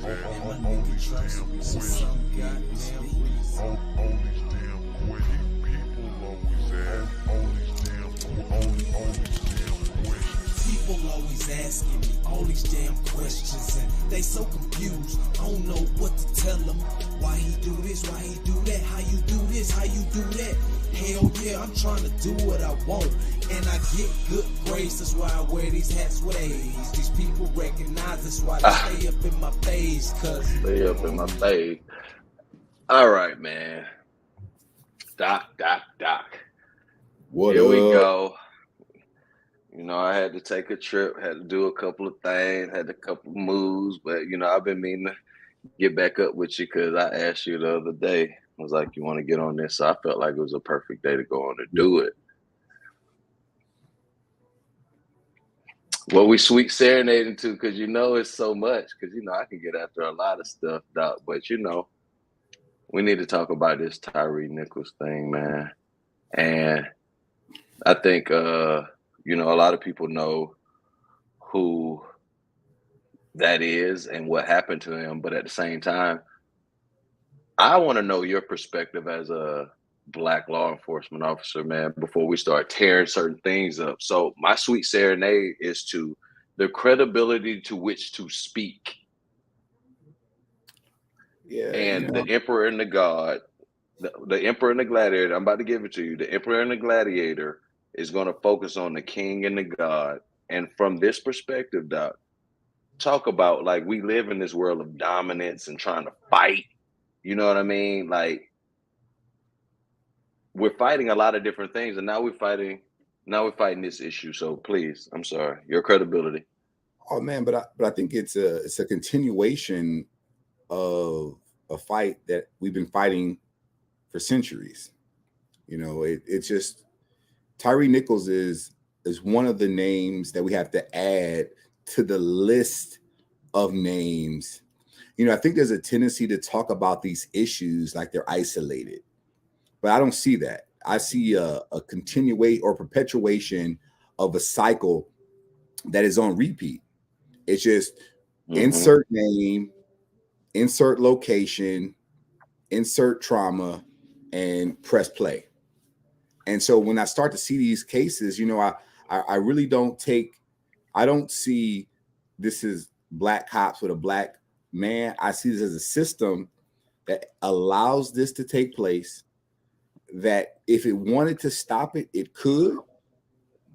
all these damn questions. All these damn questions. People always ask all these damn questions. People always asking me all these damn questions, and they so confused. I don't know what to tell them. Why he do this? Why he do that? How you do this? How you do that? Hell yeah, I'm trying to do what I want, and I get good grades. That's why I wear these hats with A's. These people recognize that's why they stay up in my face. Stay up in my face. All right, man. Doc. What Here up? we go. You know, I had to take a trip, had to do a couple of things, had a couple of moves, but you know, I've been meaning to get back up with you because I asked you the other day. I was like, you want to get on this? So I felt like it was a perfect day to go on and do it. What we sweet serenading to, because you know it's so much, because you know I can get after a lot of stuff, Doc, but you know, we need to talk about this Tyre Nichols thing, man. And I think you know, a lot of people know who that is and what happened to him, but at the same time, I want to know your perspective as a Black law enforcement officer, man, before we start tearing certain things up. So my sweet serenade is to the credibility to which to speak. Yeah, And you know. the Emperor and the God, the Emperor and the Gladiator, I'm about to give it to you. The Emperor and the Gladiator is going to focus on the King and the God. And from this perspective, Doc, talk about, like, we live in this world of dominance and trying to fight. You know what I mean? Like, we're fighting a lot of different things, and now we're fighting this issue. So please, I'm sorry, your credibility. Oh man, but I think it's a continuation of a fight that we've been fighting for centuries. You know, it's just Tyre Nichols is one of the names that we have to add to the list of names. You know, I think there's a tendency to talk about these issues like they're isolated, but I don't see that. I see a continuation or perpetuation of a cycle that is on repeat. It's just insert name, insert location, insert trauma, and press play. And so when I start to see these cases, you know, I really don't see this as Black cops with a Black man. I see this as a system that allows this to take place, that if it wanted to stop it, it could,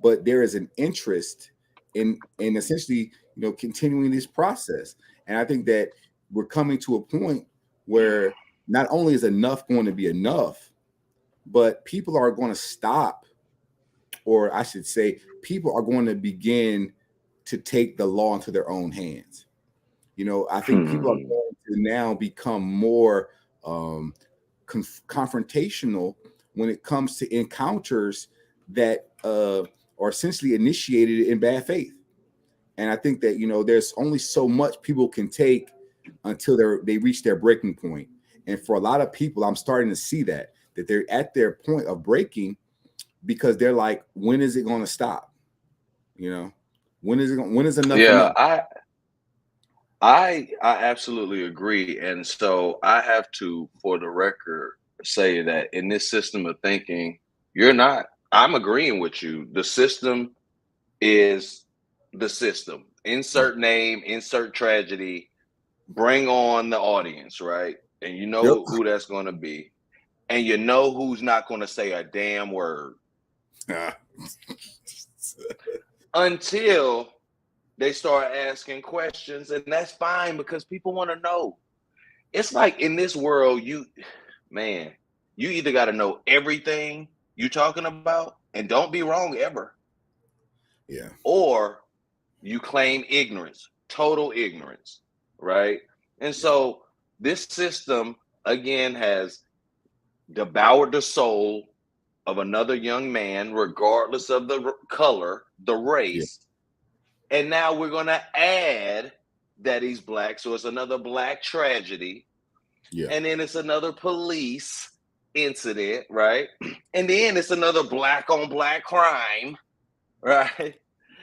but there is an interest in essentially, you know, continuing this process. And I think that we're coming to a point where not only is enough going to be enough, but people are going to stop, or I should say, people are going to begin to take the law into their own hands. You know, I think people are going to now become more confrontational when it comes to encounters that are essentially initiated in bad faith. And I think that, you know, there's only so much people can take until they reach their breaking point. And for a lot of people, I'm starting to see that they're at their point of breaking, because they're like, when is it going to stop? You know, when is enough? Yeah, enough? I absolutely agree. And so I have to, for the record, say that in this system of thinking, I'm agreeing with you. The system is the system. Insert name, insert tragedy, bring on the audience, right? And you know who that's going to be. And you know who's not going to say a damn word. Until they start asking questions, and that's fine, because people want to know. It's like in this world, you either got to know everything you're talking about, and don't be wrong ever. Yeah. Or you claim ignorance, total ignorance, right? And so this system, again, has devoured the soul of another young man, regardless of the color, the race. Yeah. And now we're going to add that he's Black. So it's another Black tragedy. Yeah. And then it's another police incident, right? And then it's another Black on Black crime, right?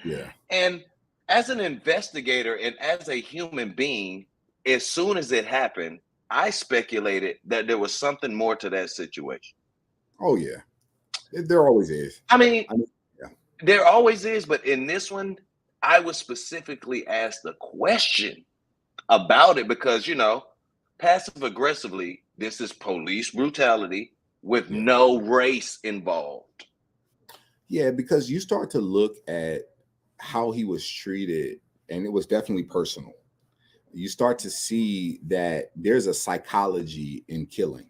Yeah. And as an investigator and as a human being, as soon as it happened, I speculated that there was something more to that situation. Oh yeah, there always is. I mean, I mean, yeah. there always is, but in this one, I was specifically asked a question about it because, passive aggressively, this is police brutality with Yeah. no race involved. Yeah, because you start to look at how he was treated, and it was definitely personal. You start to see that there's a psychology in killing.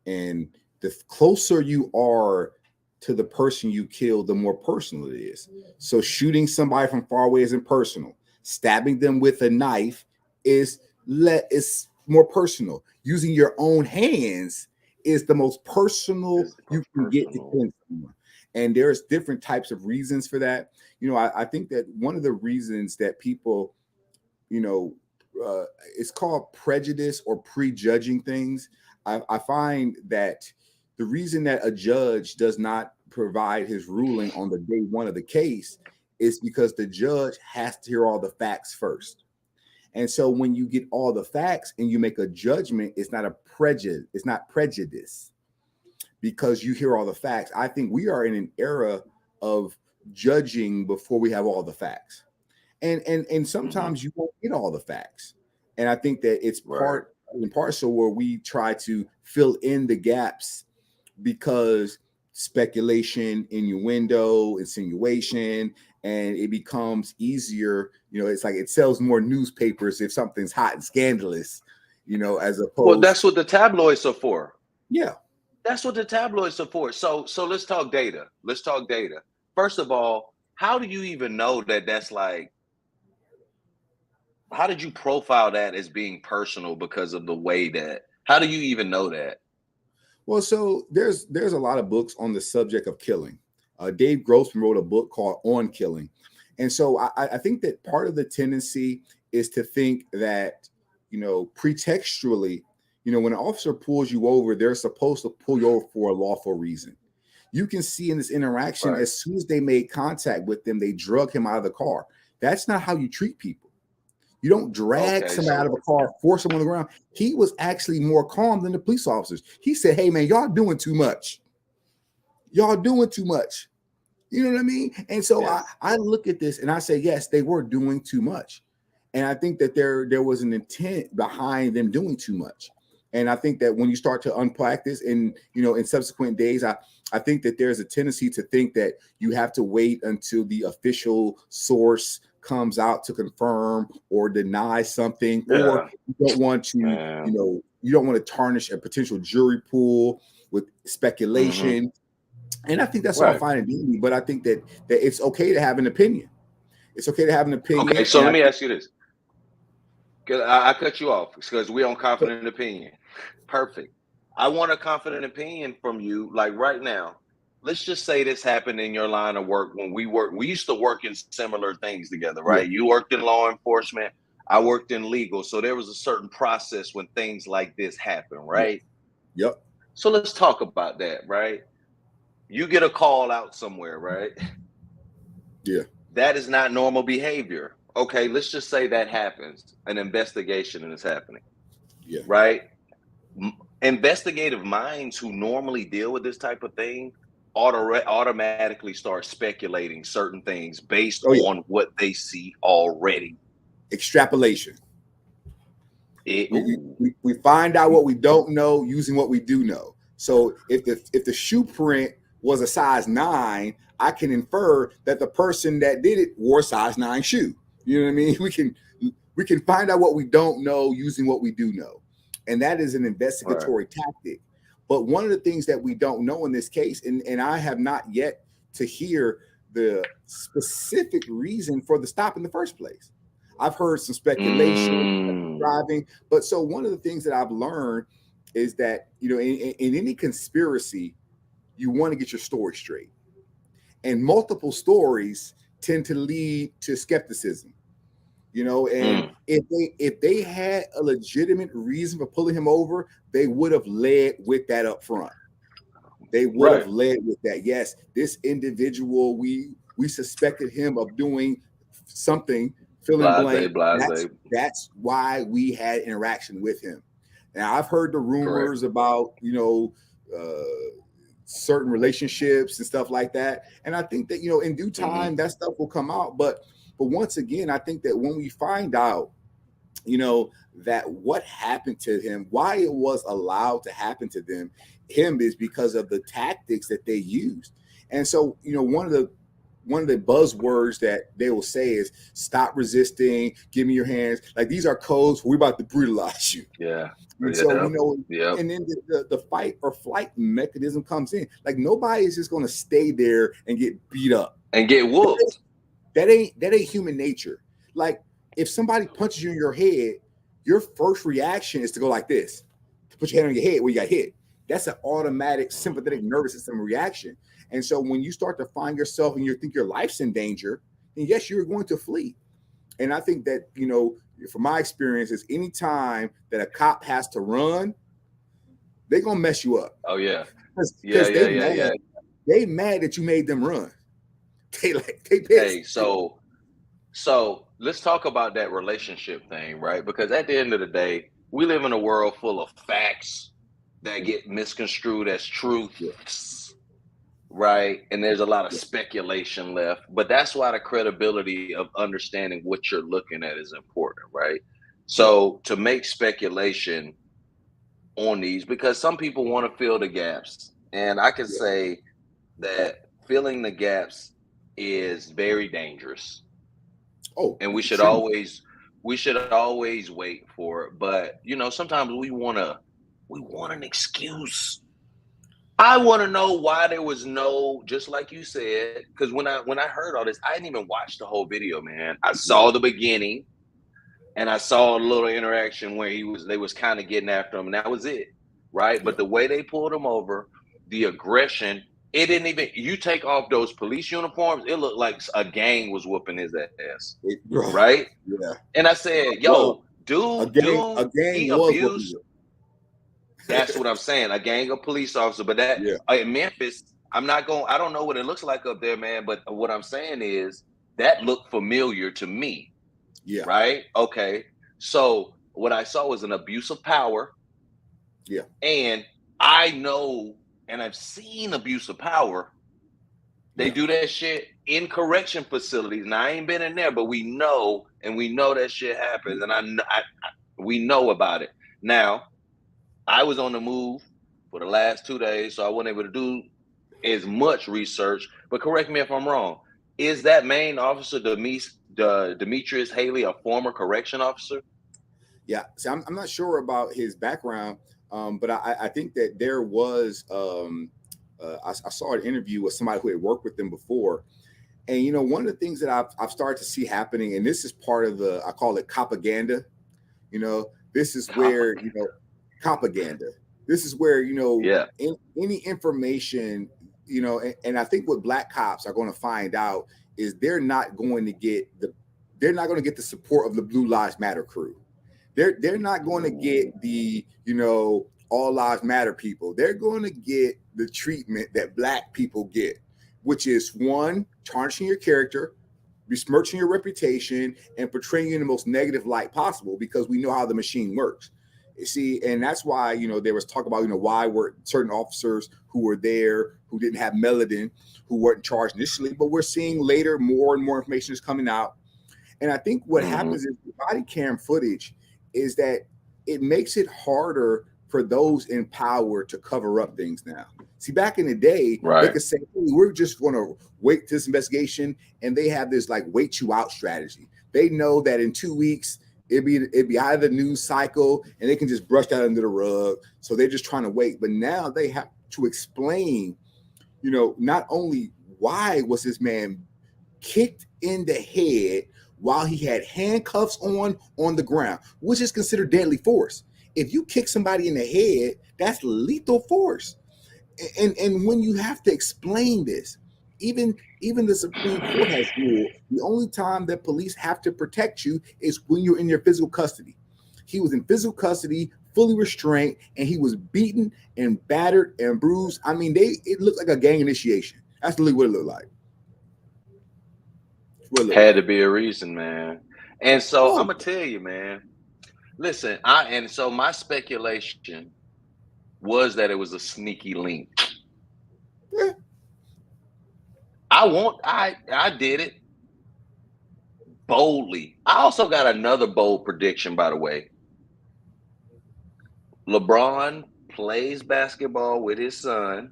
And the closer you are to the person you kill, the more personal it is. So shooting somebody from far away isn't personal. Stabbing them with a knife is more personal. Using your own hands is the most personal It's you can get to personal. killing someone. And there's different types of reasons for that. I think that one of the reasons that people, you know, it's called prejudice or prejudging things. I find that the reason that a judge does not provide his ruling on the day one of the case is because the judge has to hear all the facts first. And so when you get all the facts and you make a judgment, it's not a prejudice, it's not prejudice because you hear all the facts. I think we are in an era of judging before we have all the facts. And sometimes you won't get all the facts. And I think that it's part and parcel where we try to fill in the gaps because speculation, innuendo, insinuation, and it becomes easier. It's like it sells more newspapers if something's hot and scandalous, as Well, opposed. that's what the tabloids are for. Yeah. That's what the tabloids are for. So let's talk data. Let's talk data. First of all, how do you even know that that's like, how did you profile that as being personal because of the way that, how do you even know that? Well, so there's a lot of books on the subject of killing. Dave Grossman wrote a book called On Killing. And so I think that part of the tendency is to think that, pretextually, when an officer pulls you over, they're supposed to pull you over for a lawful reason. You can see in this interaction, as soon as they made contact with them, they drug him out of the car. That's not how you treat people. You don't drag somebody out of a car, force them on the ground. He was actually more calm than the police officers. He said, "Hey, man, y'all doing too much. Y'all doing too much." You know what I mean? And so I look at this and I say, yes, they were doing too much. And I think that there was an intent behind them doing too much. And I think that when you start to unpack this in subsequent days, I think that there's a tendency to think that you have to wait until the official source comes out to confirm or deny something, or you don't want to, you don't want to tarnish a potential jury pool with speculation. And I think that's all fine and dandy, but I think that it's okay to have an opinion. It's okay to have an opinion. Okay, so let me ask you this. I cut you off because we on confident opinion. Perfect. I want a confident opinion from you, like right now. Let's just say this happened in your line of work when we used to work in similar things together, right? You worked in law enforcement, I worked in legal. So there was a certain process when things like this happen, right? Yep. So let's talk about that, right? You get a call out somewhere, right? Yeah. That is not normal behavior. Okay, let's just say that happens. An investigation is happening. Yeah. Right? Investigative minds who normally deal with this type of thing automatically start speculating certain things based on what they see already. Extrapolation. We find out what we don't know using what we do know. So if the shoe print was a size 9, I can infer that the person that did it wore a size 9 shoe. You know what I mean? We can find out what we don't know using what we do know. And that is an investigatory tactic. But one of the things that we don't know in this case, and I have not yet to hear the specific reason for the stop in the first place. I've heard some speculation, driving, but so one of the things that I've learned is that, in any conspiracy, you want to get your story straight. And multiple stories tend to lead to skepticism. And if they had a legitimate reason for pulling him over, they would have led with that up front. They would have led with that. Yes, this individual, we suspected him of doing something fill in blank. Blase. That's why we had interaction with him. Now I've heard the rumors Correct. about, certain relationships and stuff like that. And I think that, in due time, that stuff will come out. But once again, I think that when we find out, that what happened to him, why it was allowed to happen to him is because of the tactics that they used. And so, one of the buzzwords that they will say is stop resisting, give me your hands. Like, these are codes. We're about to brutalize you. Yeah. And so, and then the fight or flight mechanism comes in. Like, nobody is just going to stay there and get beat up and get whooped. That ain't human nature. Like, if somebody punches you in your head, your first reaction is to go like this, to put your hand on your head when you got hit. That's an automatic sympathetic nervous system reaction. And so when you start to find yourself and you think your life's in danger, then yes, you're going to flee. And I think that, from my experience, is any time that a cop has to run, they're going to mess you up. Oh, yeah. Because they mad that you made them run. They pissed. Hey, so let's talk about that relationship thing, right? Because at the end of the day, we live in a world full of facts that get misconstrued as truths, right? And there's a lot of speculation left. But that's why the credibility of understanding what you're looking at is important, right? So to make speculation on these, because some people want to fill the gaps. And I can say that filling the gaps is very dangerous. Oh, and we should always wait for it. But sometimes we want an excuse. I want to know why there was no, just like you said, because when I heard all this, I didn't even watch the whole video, man. I saw the beginning and I saw a little interaction where they was kind of getting after him, and that was it. Right. But the way they pulled him over, the aggression, it didn't even, you take off those police uniforms, it looked like a gang was whooping his ass. Right? Yeah. And I said, yo, dude, he abused. That's what I'm saying. A gang of police officers. But that in Memphis, I don't know what it looks like up there, man. But what I'm saying is that looked familiar to me. Yeah. Right? Okay. So what I saw was an abuse of power. Yeah. And I know, and I've seen abuse of power. They do that shit in correction facilities. Now, I ain't been in there, but we know that shit happens. And we know about it. Now, I was on the move for the last 2 days, so I wasn't able to do as much research. But correct me if I'm wrong. Is that main officer, Demetrius Haley, a former correction officer? Yeah. See, I'm not sure about his background. But I think that there was, I saw an interview with somebody who had worked with them before. And, one of the things that I've started to see happening, and this is part of I call it propaganda. This is where, propaganda. This is where, any information, and I think what black cops are going to find out is they're not going to get the support of the Blue Lives Matter crew. They're not going to get the, all lives matter people. They're going to get the treatment that black people get, which is one, tarnishing your character, besmirching your reputation, and portraying you in the most negative light possible, because we know how the machine works. You see, and that's why, there was talk about, why were certain officers who were there who didn't have melanin, who weren't charged initially, but we're seeing later more and more information is coming out. And I think what happens is body cam footage is that it makes it harder for those in power to cover up things now. See, back in the day, they could say, hey, we're just going to wait this investigation, and they have this like wait you out strategy. They know that in 2 weeks, it'd be out of the news cycle, and they can just brush that under the rug. So they're just trying to wait. But now they have to explain, not only why was this man kicked in the head while he had handcuffs on the ground, which is considered deadly force. If you kick somebody in the head, that's lethal force. And when you have to explain this, even the Supreme Court has ruled the only time that police have to protect you is when you're in your physical custody. He was in physical custody, fully restrained, and he was beaten and battered and bruised. I mean, it looked like a gang initiation. That's literally what it looked like. Had to be a reason, man. And so I'm Oh, gonna tell you, man. Listen, so my speculation was that it was a sneaky link. yeah. I did it boldly. I also got another bold prediction, by the way. LeBron plays basketball with his son,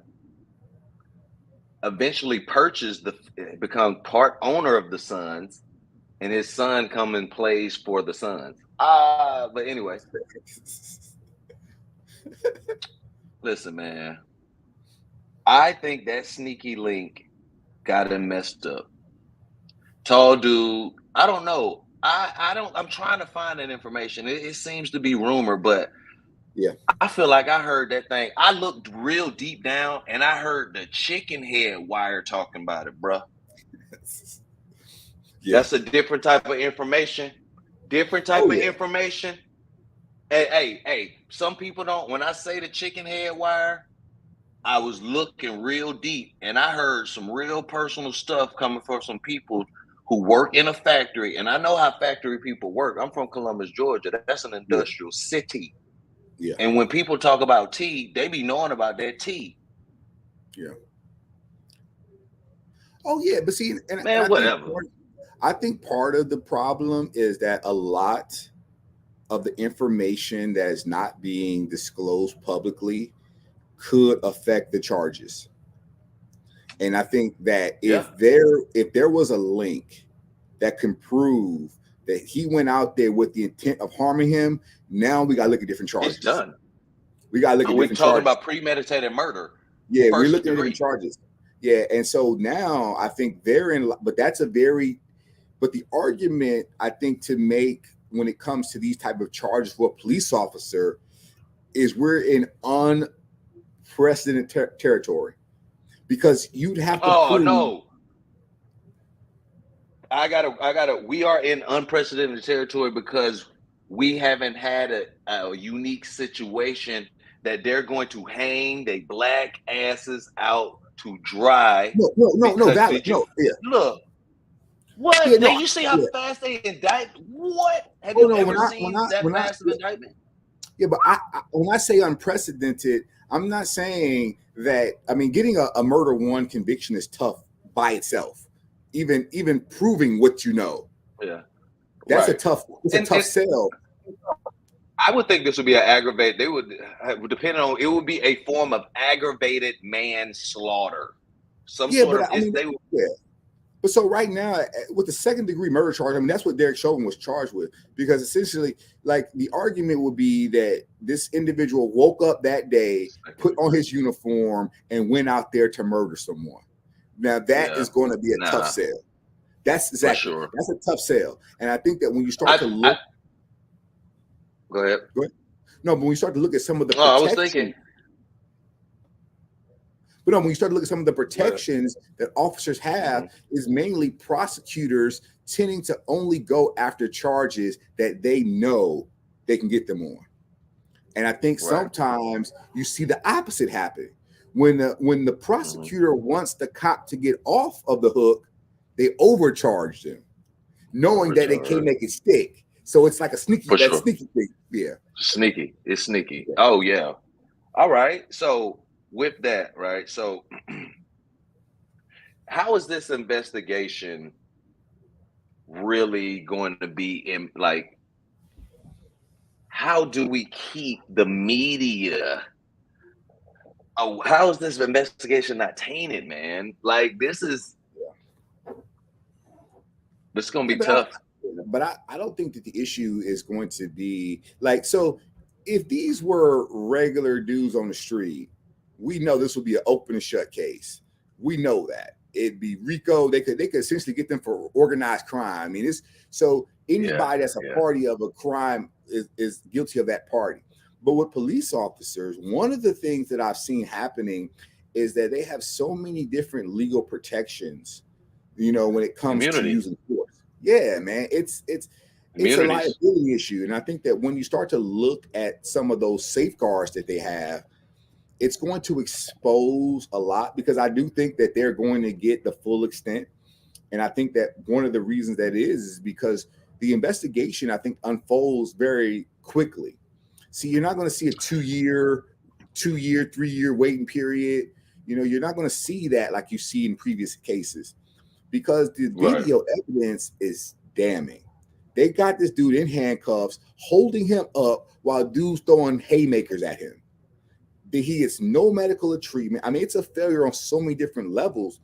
eventually become part owner of the Suns, and his son come and plays for the Suns. But anyway, listen, man. I think that sneaky link got him messed up. Tall dude. I don't know. I'm trying to find that information. It seems to be rumor, but Yeah. I feel like I heard that thing. I looked real deep down and I heard the chicken head wire talking about it, bro. Yeah. That's a different type of information. Different type of information. Hey, some people don't. When I say the chicken head wire, I was looking real deep and I heard some real personal stuff coming from some people who work in a factory. And I know how factory people work. I'm from Columbus, Georgia. That's an industrial city. Yeah. And when people talk about tea, they be knowing about that tea. Yeah. Oh yeah, but see, and Man, whatever. I think part of the problem is that a lot of the information that is not being disclosed publicly could affect the charges. And I think that if there was a link that can prove that he went out there with the intent of harming him, now we got to look at different charges. It's done. We got to look at different charges. We're talking about premeditated murder. Yeah, we're looking at different charges. Yeah, and so now I think but the argument I think to make when it comes to these type of charges for a police officer is we're in unprecedented territory, because you'd have to prove. No. I gotta. We are in unprecedented territory because we haven't had a unique situation that they're going to hang their black asses out to dry. No. Yeah. Look. What? Yeah, no, you see how fast they indict? What? Have you ever seen that fast of indictment? Yeah, but when I say unprecedented, I'm not saying that. I mean, getting a murder one conviction is tough by itself. Even proving what you know. Yeah. That's a tough sell. I would think this would be an aggravated. They would depend on. It would be a form of aggravated manslaughter. But so right now, with the second degree murder charge, I mean, that's what Derek Chauvin was charged with, because essentially, like, the argument would be that this individual woke up that day, put on his uniform, and went out there to murder someone. Now that is going to be a tough sell. That's exactly that's a tough sell. And I think that when you start to look, go ahead. No, but when you start to look at some of the protections, I was thinking. But no, when you start to look at some of the protections that officers have, is mainly prosecutors tending to only go after charges that they know they can get them on. And I think sometimes you see the opposite happen. When the prosecutor wants the cop to get off of the hook, they overcharge them, knowing that they can't make it stick. So it's like a sneaky thing. Yeah. Sneaky. It's sneaky. Yeah. Oh, yeah. All right. So with that, right? So how is this investigation really going to be in, like, how do we keep the media? Oh, how is this investigation not tainted, man? Like, this is going to be tough. But I don't think that the issue is going to be like, so if these were regular dudes on the street, we know this would be an open and shut case. We know that. It'd be RICO. They could essentially get them for organized crime. I mean, it's so anybody that's a party of a crime is guilty of that party. But with police officers, one of the things that I've seen happening is that they have so many different legal protections, you know, when it comes to using force. Yeah, man, it's a liability issue. And I think that when you start to look at some of those safeguards that they have, it's going to expose a lot, because I do think that they're going to get the full extent. And I think that one of the reasons that is because the investigation, I think, unfolds very quickly. See, you're not going to see a 2-year, 3-year waiting period. You know, you're not going to see that like you see in previous cases, because the video evidence is damning. They got this dude in handcuffs, holding him up while dudes throwing haymakers at him. He gets no medical treatment. I mean, it's a failure on so many different levels.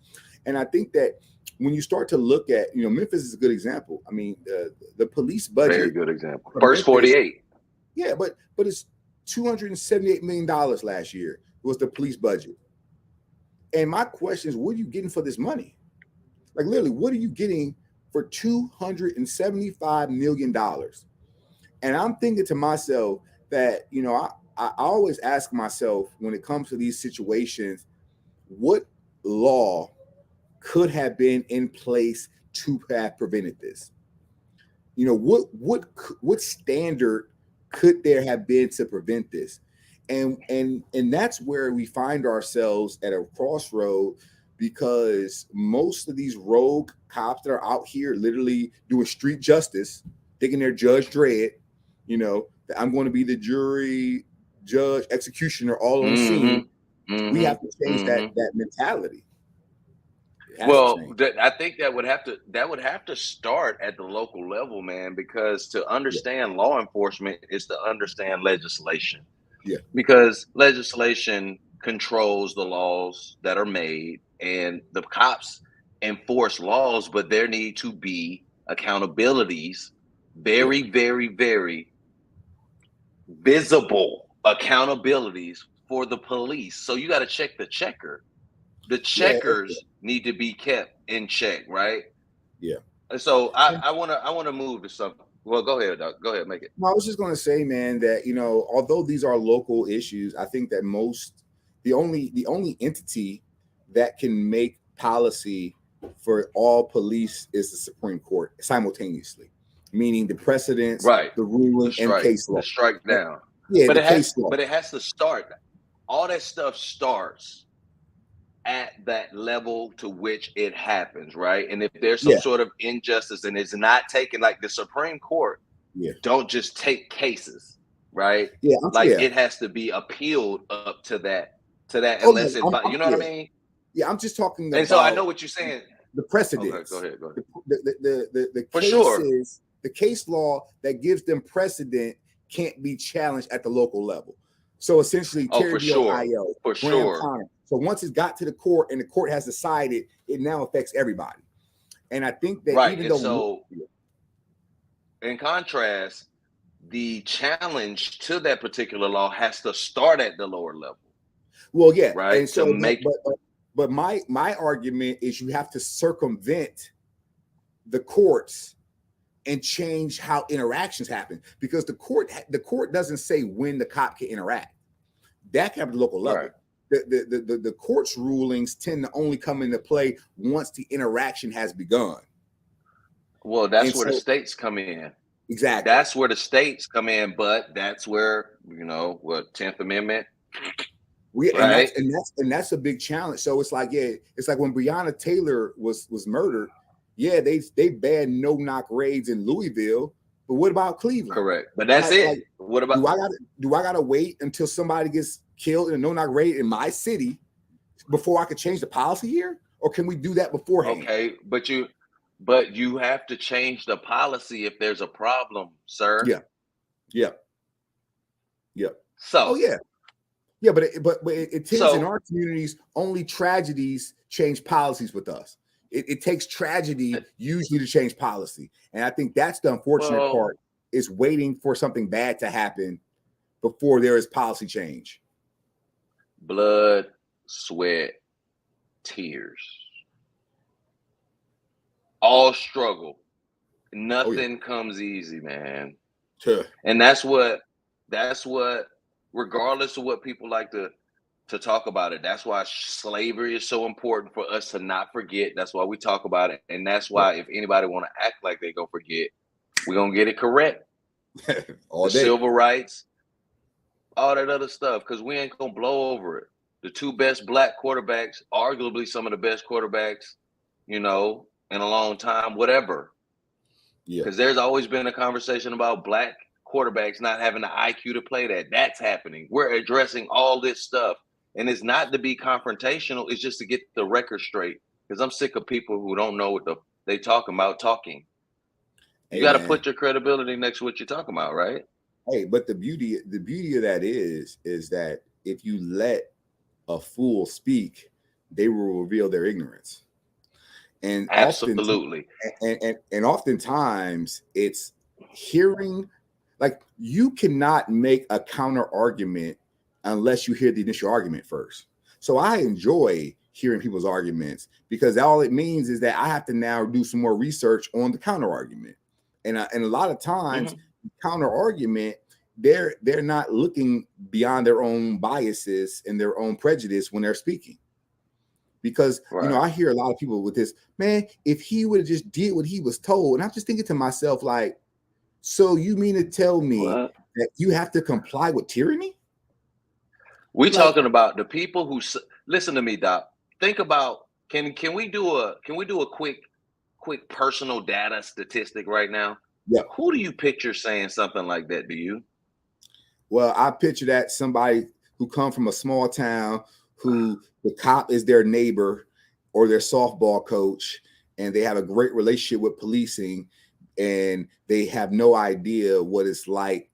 And I think that when you start to look at, you know, Memphis is a good example. I mean, the police budget. Very good example. First 48. Yeah, but it's $278 million last year was the police budget. And my question is, what are you getting for this money? Like, literally, what are you getting for $275 million? And I'm thinking to myself that, you know, I always ask myself when it comes to these situations, what law could have been in place to have prevented this? You know, what standard could there have been to prevent this? And that's where we find ourselves at a crossroad, because most of these rogue cops that are out here literally doing street justice, thinking they're Judge Dredd, you know, that I'm going to be the jury, judge, executioner all on the scene. We have to change that mentality. Well, I think that would have to start at the local level, man, because to understand law enforcement is to understand legislation. Yeah. Because legislation controls the laws that are made, and the cops enforce laws, but there need to be accountabilities, very, very, very visible accountabilities for the police. So you got to check the checker. The checkers need to be kept in check, right? Yeah. So I want to move to something. Well, go ahead, Doc. Go ahead, make it. No, I was just going to say, man, that, you know, although these are local issues, I think that the only entity that can make policy for all police is the Supreme Court simultaneously, meaning the precedents, the ruling, and case law. The strike down. Yeah, but it has to start. All that stuff starts at that level to which it happens, right? And if there's some sort of injustice and it's not taken, like the Supreme Court, don't just take cases, right? Yeah, it has to be appealed up to that, unless you know what I mean? Yeah, I'm just talking about. And so I know what you're saying. The precedents. Okay, go ahead. The For cases, sure. The case law that gives them precedent can't be challenged at the local level. So essentially, for sure. Connor. So once it's got to the court and the court has decided, it now affects everybody. And I think that even though in contrast, the challenge to that particular law has to start at the lower level. Well, yeah, right. And so, but my argument is you have to circumvent the courts and change how interactions happen, because the court doesn't say when the cop can interact. That can happen at the local level. Right. The court's rulings tend to only come into play once the interaction has begun. Well, that's where the states come in. Exactly. That's where the states come in, but that's where, you know, what 10th Amendment. Right. And that's a big challenge. So it's like, it's like when Breonna Taylor was murdered. Yeah, they banned no-knock raids in Louisville, but what about Cleveland? Correct. But that's it. Like, what about do I gotta wait until somebody gets killed in a no-knock raid in my city before I could change the policy here? Or can we do that beforehand? Okay, but you have to change the policy if there's a problem, sir. Yeah. So but it tends in our communities, only tragedies change policies with us. It takes tragedy usually to change policy. And I think that's the unfortunate part, is waiting for something bad to happen before there is policy change. Blood, sweat, tears. All struggle. Nothing comes easy, man. Sure. And that's what, regardless of what people like to talk about it, that's why slavery is so important for us to not forget. That's why we talk about it. And that's why if anybody want to act like they gonna forget, we're gonna get it correct. All the day. Civil rights, all that other stuff, because we ain't gonna blow over it. The two best black quarterbacks, arguably some of the best quarterbacks, you know, in a long time, whatever. Yeah. Because there's always been a conversation about black quarterbacks not having the IQ to play that. That's happening. We're addressing all this stuff. And it's not to be confrontational, it's just to get the record straight. Because I'm sick of people who don't know what they talking about talking. You got to put your credibility next to what you're talking about, right? Hey, but the beauty of that is that if you let a fool speak, they will reveal their ignorance. And absolutely, and oftentimes it's hearing, like, you cannot make a counter argument unless you hear the initial argument first. So I enjoy hearing people's arguments, because all it means is that I have to now do some more research on the counter argument. And a lot of times, counter argument, they're not looking beyond their own biases and their own prejudice when they're speaking. Because, you know, I hear a lot of people with this, man, if he would have just did what he was told. And I'm just thinking to myself, like, so you mean to tell me that you have to comply with tyranny? We talking about the people who listen to me, Doc. Think about, can we do a quick personal data statistic right now? Yeah. Who do you picture saying something like that? Do you? Well, I picture that somebody who come from a small town, who the cop is their neighbor or their softball coach, and they have a great relationship with policing, and they have no idea what it's like.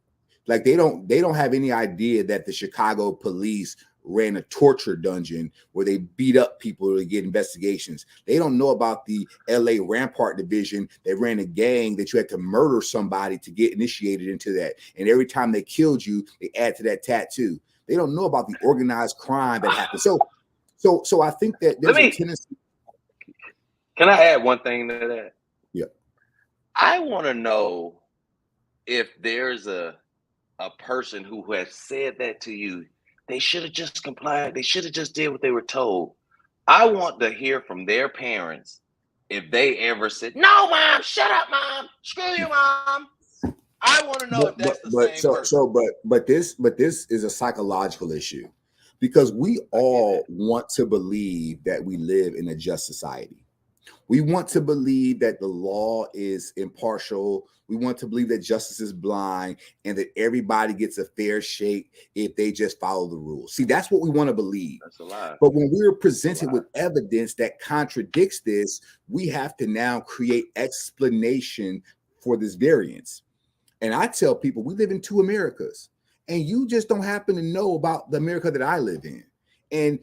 Like, they don't have any idea that the Chicago police ran a torture dungeon where they beat up people to get investigations. They don't know about the LA Rampart division that ran a gang that you had to murder somebody to get initiated into that. And every time they killed you, they add to that tattoo. They don't know about the organized crime that happened. So I think that there's a tendency. Can I add one thing to that? Yeah. I want to know if there's a person who has said that to you. They should have just complied. They should have just did what they were told. I want to hear from their parents if they ever said, "No, mom, shut up, mom. Screw you, mom." I want to know if that's the same person. But this is a psychological issue, because we all want to believe that we live in a just society. We want to believe that the law is impartial. We want to believe that justice is blind and that everybody gets a fair shake if they just follow the rules. See, that's what we want to believe. That's a lie. But when we're presented with evidence that contradicts this, we have to now create explanation for this variance. And I tell people, we live in two Americas, and you just don't happen to know about the America that I live in. And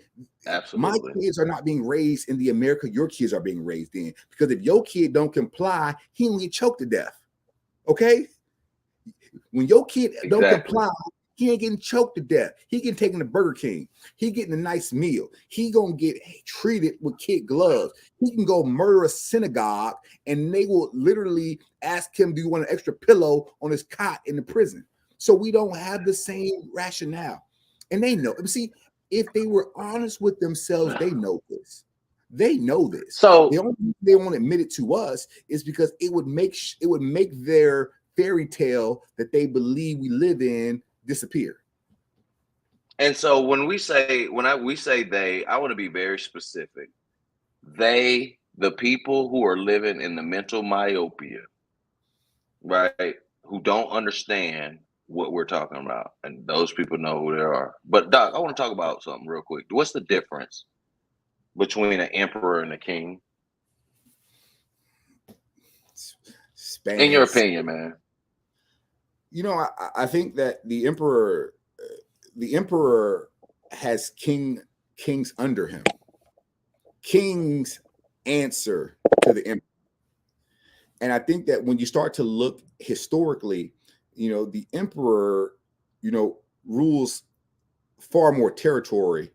my kids are not being raised in the America your kids are being raised in, because if your kid don't comply, he will get choked to death. Okay? When your kid don't comply, he ain't getting choked to death. He getting taken to Burger King. He getting a nice meal. He gonna get treated with kid gloves. He can go murder a synagogue, and they will literally ask him, do you want an extra pillow on his cot in the prison? So we don't have the same rationale. And they know. See, if they were honest with themselves, they know this. They know this. So the only reason they won't admit it to us is because it would make their fairy tale that they believe we live in disappear. And so when we say they, I want to be very specific. They, the people who are living in the mental myopia, right? Who don't understand what we're talking about, and those people know who they are. But Doc, I want to talk about something real quick. What's the difference between an emperor and a king? In your opinion, man. You know, I think that the emperor has kings under him. Kings answer to the emperor. And I think that when you start to look historically, you know, the emperor, you know, rules far more territory.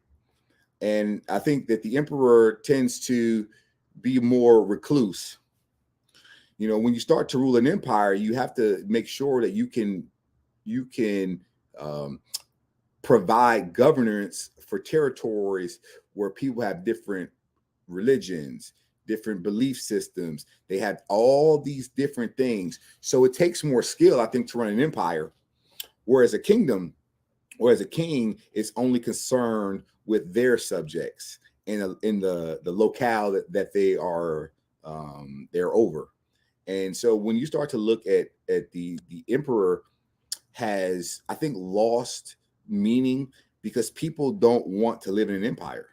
And I think that the emperor tends to be more recluse. You know, when you start to rule an empire, you have to make sure that you can provide governance for territories where people have different religions, different belief systems. They have all these different things. So it takes more skill, I think, to run an empire. Whereas a kingdom or as a king is only concerned with their subjects in the locale that they are they're over. And so when you start to look at the emperor has, I think, lost meaning because people don't want to live in an empire.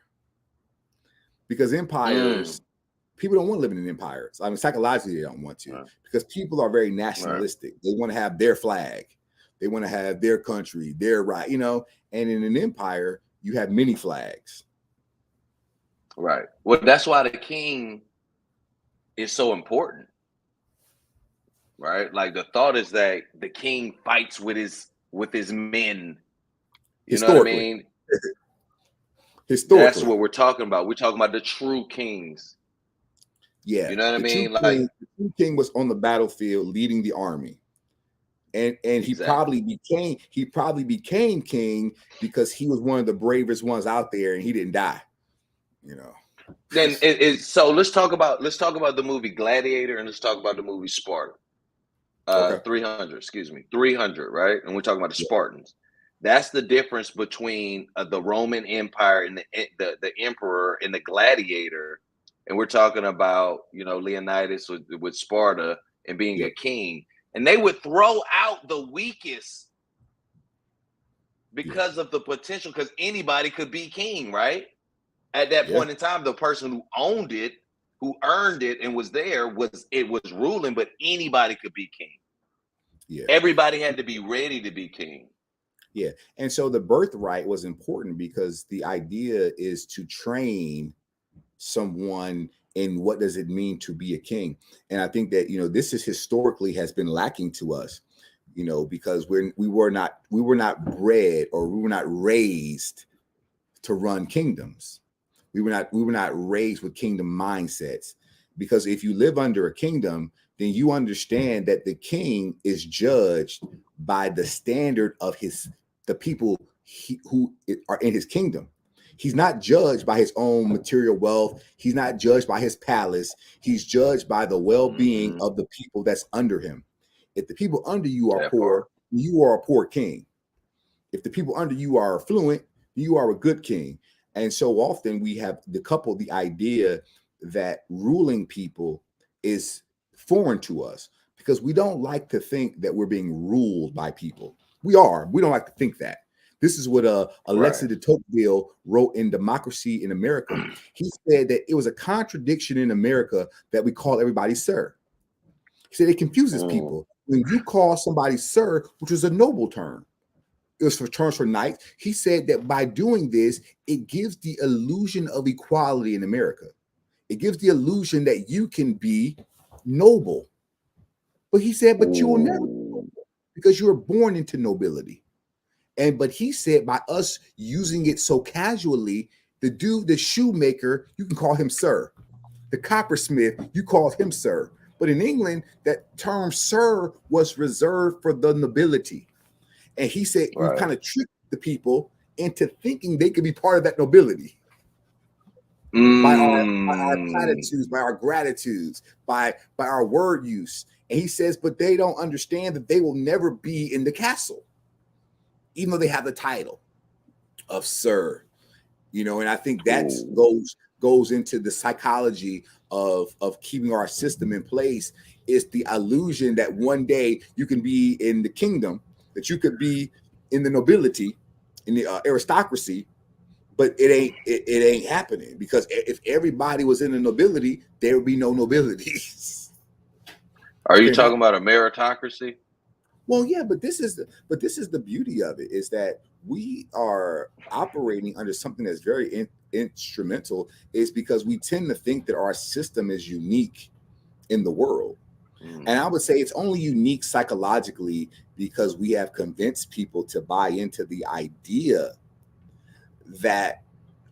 Because empires, people don't want to live in an empire. I mean, psychologically, they don't want to, Right. because people are very nationalistic. They want to have their flag, they want to have their country, their right, you know. And in an empire, you have many flags. Right. Well, that's why the king is so important. Right. Like the thought is that the king fights with his men. You know what I mean? Historically, that's what we're talking about. We're talking about the true kings. Yeah, you know what I mean. Like the true king was on the battlefield leading the army, and he probably became king because he was one of the bravest ones out there, and he didn't die. You know. Then so let's talk about the movie Gladiator, and let's talk about the movie Sparta. 300, excuse me, 300, right? And we're talking about the Spartans. That's the difference between the Roman Empire and the emperor and the gladiator. And we're talking about, you know, Leonidas with Sparta and being a king. And they would throw out the weakest because of the potential, because anybody could be king, right? At that point in time, the person who owned it, who earned it and was there, was ruling, but anybody could be king. Yeah. Everybody had to be ready to be king. Yeah. And so the birthright was important because the idea is to train someone in what does it mean to be a king. And I think that, you know, this is historically has been lacking to us, you know, because we were not bred, or we were not raised to run kingdoms. We were not raised with kingdom mindsets, because if you live under a kingdom, then you understand that the king is judged by the standard of the people who are in his kingdom. He's not judged by his own material wealth. He's not judged by his palace. He's judged by the well-being of the people that's under him. If the people under you are poor, you are a poor king. If the people under you are affluent, you are a good king. And so often we have the idea that ruling people is foreign to us, because we don't like to think that we're being ruled by people. We don't like to think that. This is what Alexis de Tocqueville wrote in Democracy in America. He said that it was a contradiction in America that we call everybody sir. He said it confuses people when you call somebody sir, which is a noble term. It was for terms for knights. He said that by doing this, it gives the illusion of equality in America. It gives the illusion that you can be noble. But he said, but you will never be noble, because you were born into nobility. But he said, by us using it so casually, the shoemaker, you can call him sir. The coppersmith, you called him sir. But in England, that term sir was reserved for the nobility. And he said, you kind of tricked the people into thinking they could be part of that nobility. By our platitudes, by our gratitudes, by our word use. And he says, but they don't understand that they will never be in the castle, even though they have the title of sir. You know, and I think that goes into the psychology of keeping our system in place. Is the illusion that one day you can be in the kingdom, that you could be in the nobility, in the aristocracy, but it ain't happening, because if everybody was in the nobility, there would be no nobility. Are you talking about a meritocracy? Well, yeah, but this is the beauty of it, is that we are operating under something that's very instrumental, is because we tend to think that our system is unique in the world. And I would say it's only unique psychologically because we have convinced people to buy into the idea that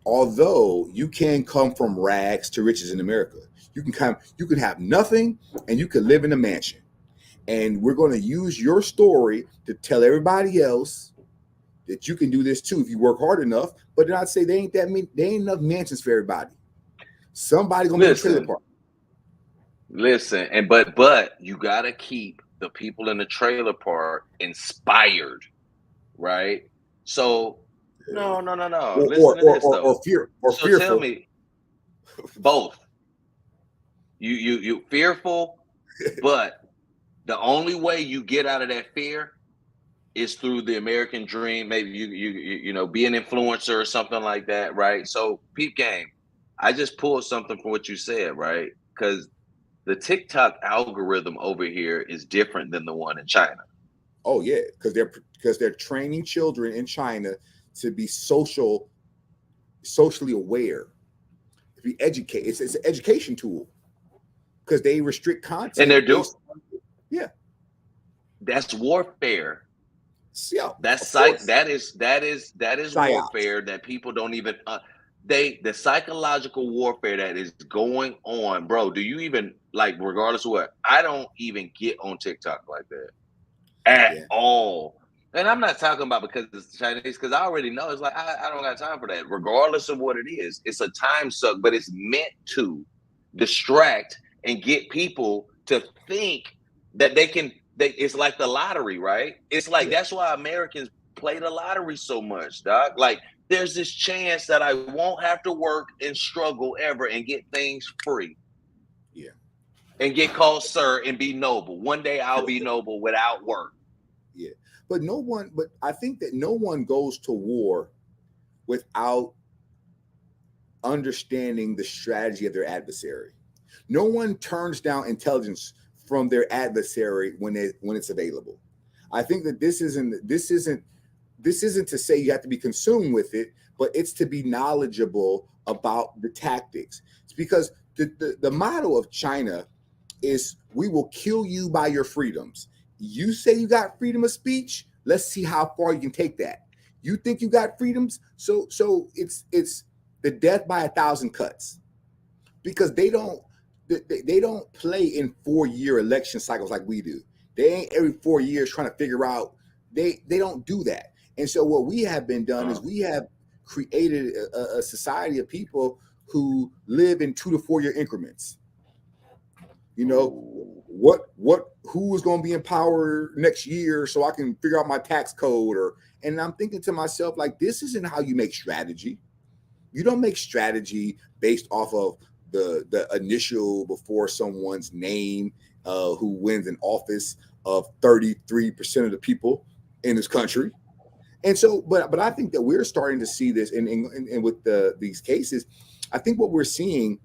although you can come from rags to riches in America, you can have nothing and you can live in a mansion. And we're going to use your story to tell everybody else that you can do this too if you work hard enough. But then I'd say there ain't enough mansions for everybody. Somebody's gonna be a trailer park. Listen, but you gotta keep the people in the trailer park inspired, right? So no. Listen to this though. Or fearful. Tell me, both. You fearful But the only way you get out of that fear is through the American dream. Maybe you know, be an influencer or something like that, right? So, peep game. I just pulled something from what you said, right? Because the TikTok algorithm over here is different than the one in China. Oh yeah, because they're training children in China to be socially aware, to be educated. It's an education tool because they restrict content. And they're doing, yeah, that's warfare. Yeah, That's that is Psyops. warfare that people don't even the psychological warfare that is going on, bro. Do you even, like, regardless of what, I don't even get on TikTok like that at all. And I'm not talking about because it's Chinese, because I already know it's like I don't got time for that. Regardless of what it is, it's a time suck, but it's meant to distract and get people to think that they can. It's like the lottery, right? It's like that's why Americans play the lottery so much, dog. Like, there's this chance that I won't have to work and struggle ever and get things free. Yeah. And get called sir and be noble. One day I'll be noble without work. Yeah. But I think that no one goes to war without understanding the strategy of their adversary. No one turns down intelligence from their adversary when it's available. I think that this isn't to say you have to be consumed with it, but it's to be knowledgeable about the tactics. It's because the motto of China is, we will kill you by your freedoms. You say you got freedom of speech, let's see how far you can take that. You think you got freedoms, so it's the death by 1,000 cuts, because they don't play in 4-year election cycles like we do. They ain't every 4 years trying to figure out. They don't do that. And so what we have been done is we have created a society of people who live in 2 to 4 year increments. You know, who is going to be in power next year so I can figure out my tax code, and I'm thinking to myself, like, this isn't how you make strategy. You don't make strategy based off of the initial before someone's name, who wins an office of 33% of the people in this country. And so, but I think that we're starting to see this, and with these cases, I think what we're seeing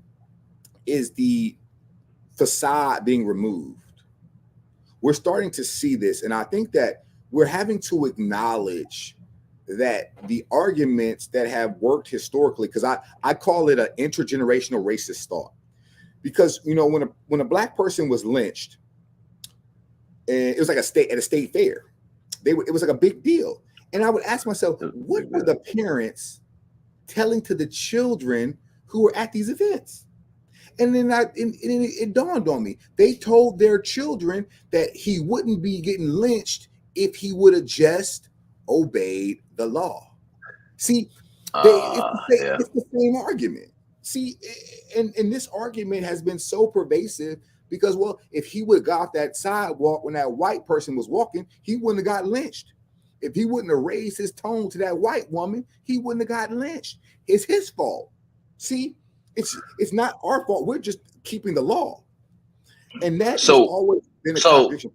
is the facade being removed. We're starting to see this, and I think that we're having to acknowledge that the arguments that have worked historically, because I call it an intergenerational racist thought, because, you know, when a black person was lynched, and it was like at a state fair, it was like a big deal, and I would ask myself, what were the parents telling to the children who were at these events? And then it dawned on me. They told their children that he wouldn't be getting lynched if he would have just obeyed the law. See, it's the same argument. See, and this argument has been so pervasive because, well, if he would have got that sidewalk when that white person was walking, he wouldn't have got lynched. If he wouldn't have raised his tone to that white woman, he wouldn't have gotten lynched. It's his fault. See, it's not our fault. We're just keeping the law, and that has always been a contradiction.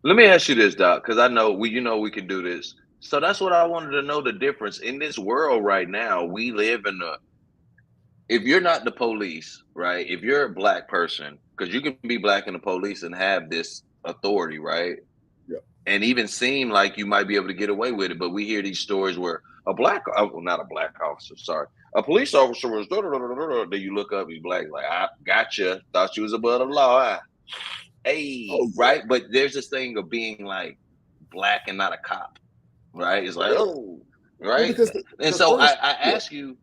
Let me ask you this, Doc, because I know we can do this. So that's what I wanted to know, the difference in this world right now. We live in if you're not the police, right? If you're a black person, because you can be black in the police and have this authority, right? Yeah. And even seem like you might be able to get away with it, but we hear these stories where not a black officer, sorry, a police officer was then you look up, he's black, like, I gotcha, thought you was above the law. Hey, right? But there's this thing of being like black and not a cop, right? It's like, right? Well, and so I ask you,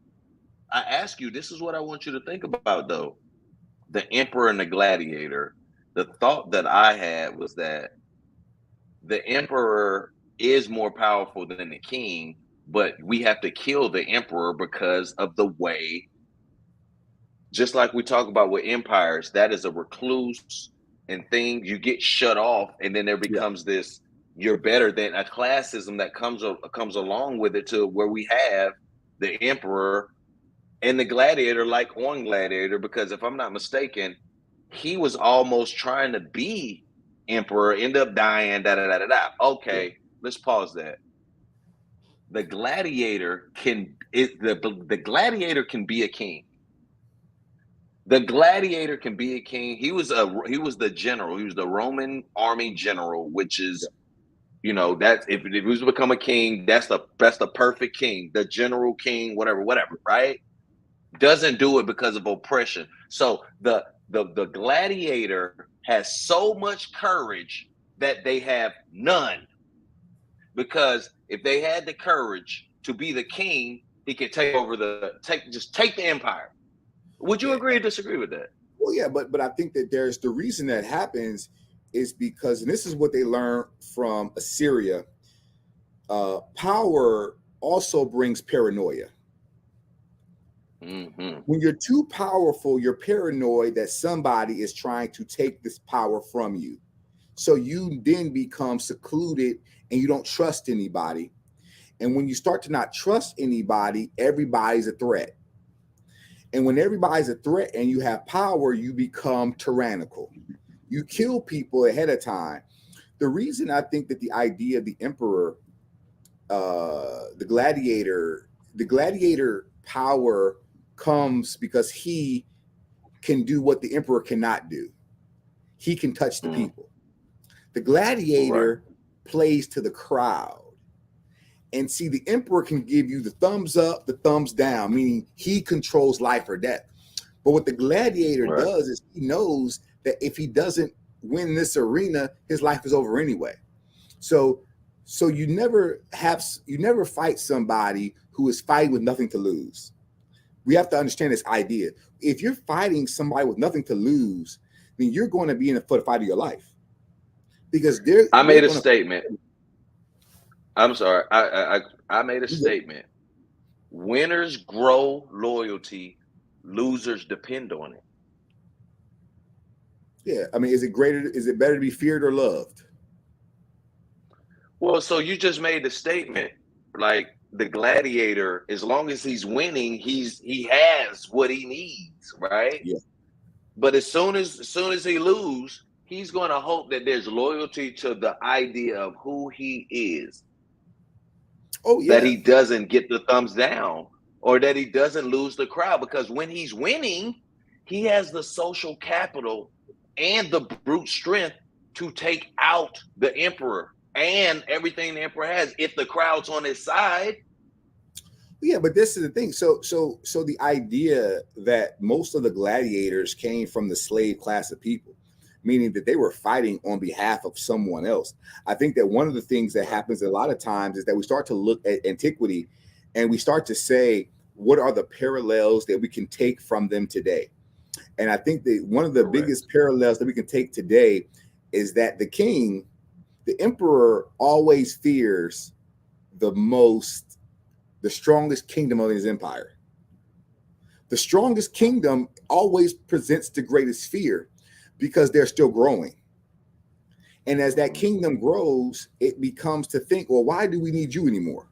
this is what I want you to think about, though. The Emperor and the Gladiator. The thought that I had was that the Emperor is more powerful than the king, but we have to kill the Emperor because of the way, just like we talk about with empires, that is a recluse and things, you get shut off, and then there becomes this, you're better than a classism that comes along with it, to where we have the Emperor and the Gladiator, like on Gladiator, because if I'm not mistaken, he was almost trying to be emperor, end up dying, da da da da da. Okay, let's pause that. The gladiator the gladiator can be a king. The gladiator can be a king. He was the general. He was the Roman army general, which is, you know, that if he was to become a king, that's the perfect king, the general king, whatever, right? Doesn't do it because of oppression. So the gladiator has so much courage that they have none. Because if they had the courage to be the king, he could take over just take the empire. Would you agree or disagree with that? Well, yeah, but I think that there's the reason that happens is because, and this is what they learned from Assyria, power also brings paranoia. Mm-hmm. When you're too powerful, you're paranoid that somebody is trying to take this power from you. So you then become secluded and you don't trust anybody. And when you start to not trust anybody, everybody's a threat. And when everybody's a threat and you have power, you become tyrannical. You kill people ahead of time. The reason I think that the idea of the emperor, the gladiator power comes because he can do what the emperor cannot do. He can touch the people. The gladiator plays to the crowd. And see, the emperor can give you the thumbs up, the thumbs down, meaning he controls life or death. But what the gladiator does is he knows that if he doesn't win this arena, his life is over anyway. So you never fight somebody who is fighting with nothing to lose. We have to understand this idea. If you're fighting somebody with nothing to lose, then you're going to be in a fight of your life. Because I made a statement. I'm sorry. I made a statement. Winners grow loyalty. Losers depend on it. Yeah. I mean, is it better to be feared or loved? Well, so you just made the statement. Like the gladiator, as long as he's winning, he has what he needs, right? Yeah. But as soon as he loses, he's going to hope that there's loyalty to the idea of who he is. Oh, yeah. That he doesn't get the thumbs down or that he doesn't lose the crowd, because when he's winning, he has the social capital and the brute strength to take out the emperor and everything the emperor has if the crowd's on his side. Yeah, but this is the thing. So the idea that most of the gladiators came from the slave class of people, meaning that they were fighting on behalf of someone else. I think that one of the things that happens a lot of times is that we start to look at antiquity and we start to say, what are the parallels that we can take from them today? And I think that one of the biggest parallels that we can take today is that the king, the emperor, always fears the strongest kingdom of his empire. The strongest kingdom always presents the greatest fear, because they're still growing. And as that kingdom grows, it becomes to think, well, why do we need you anymore?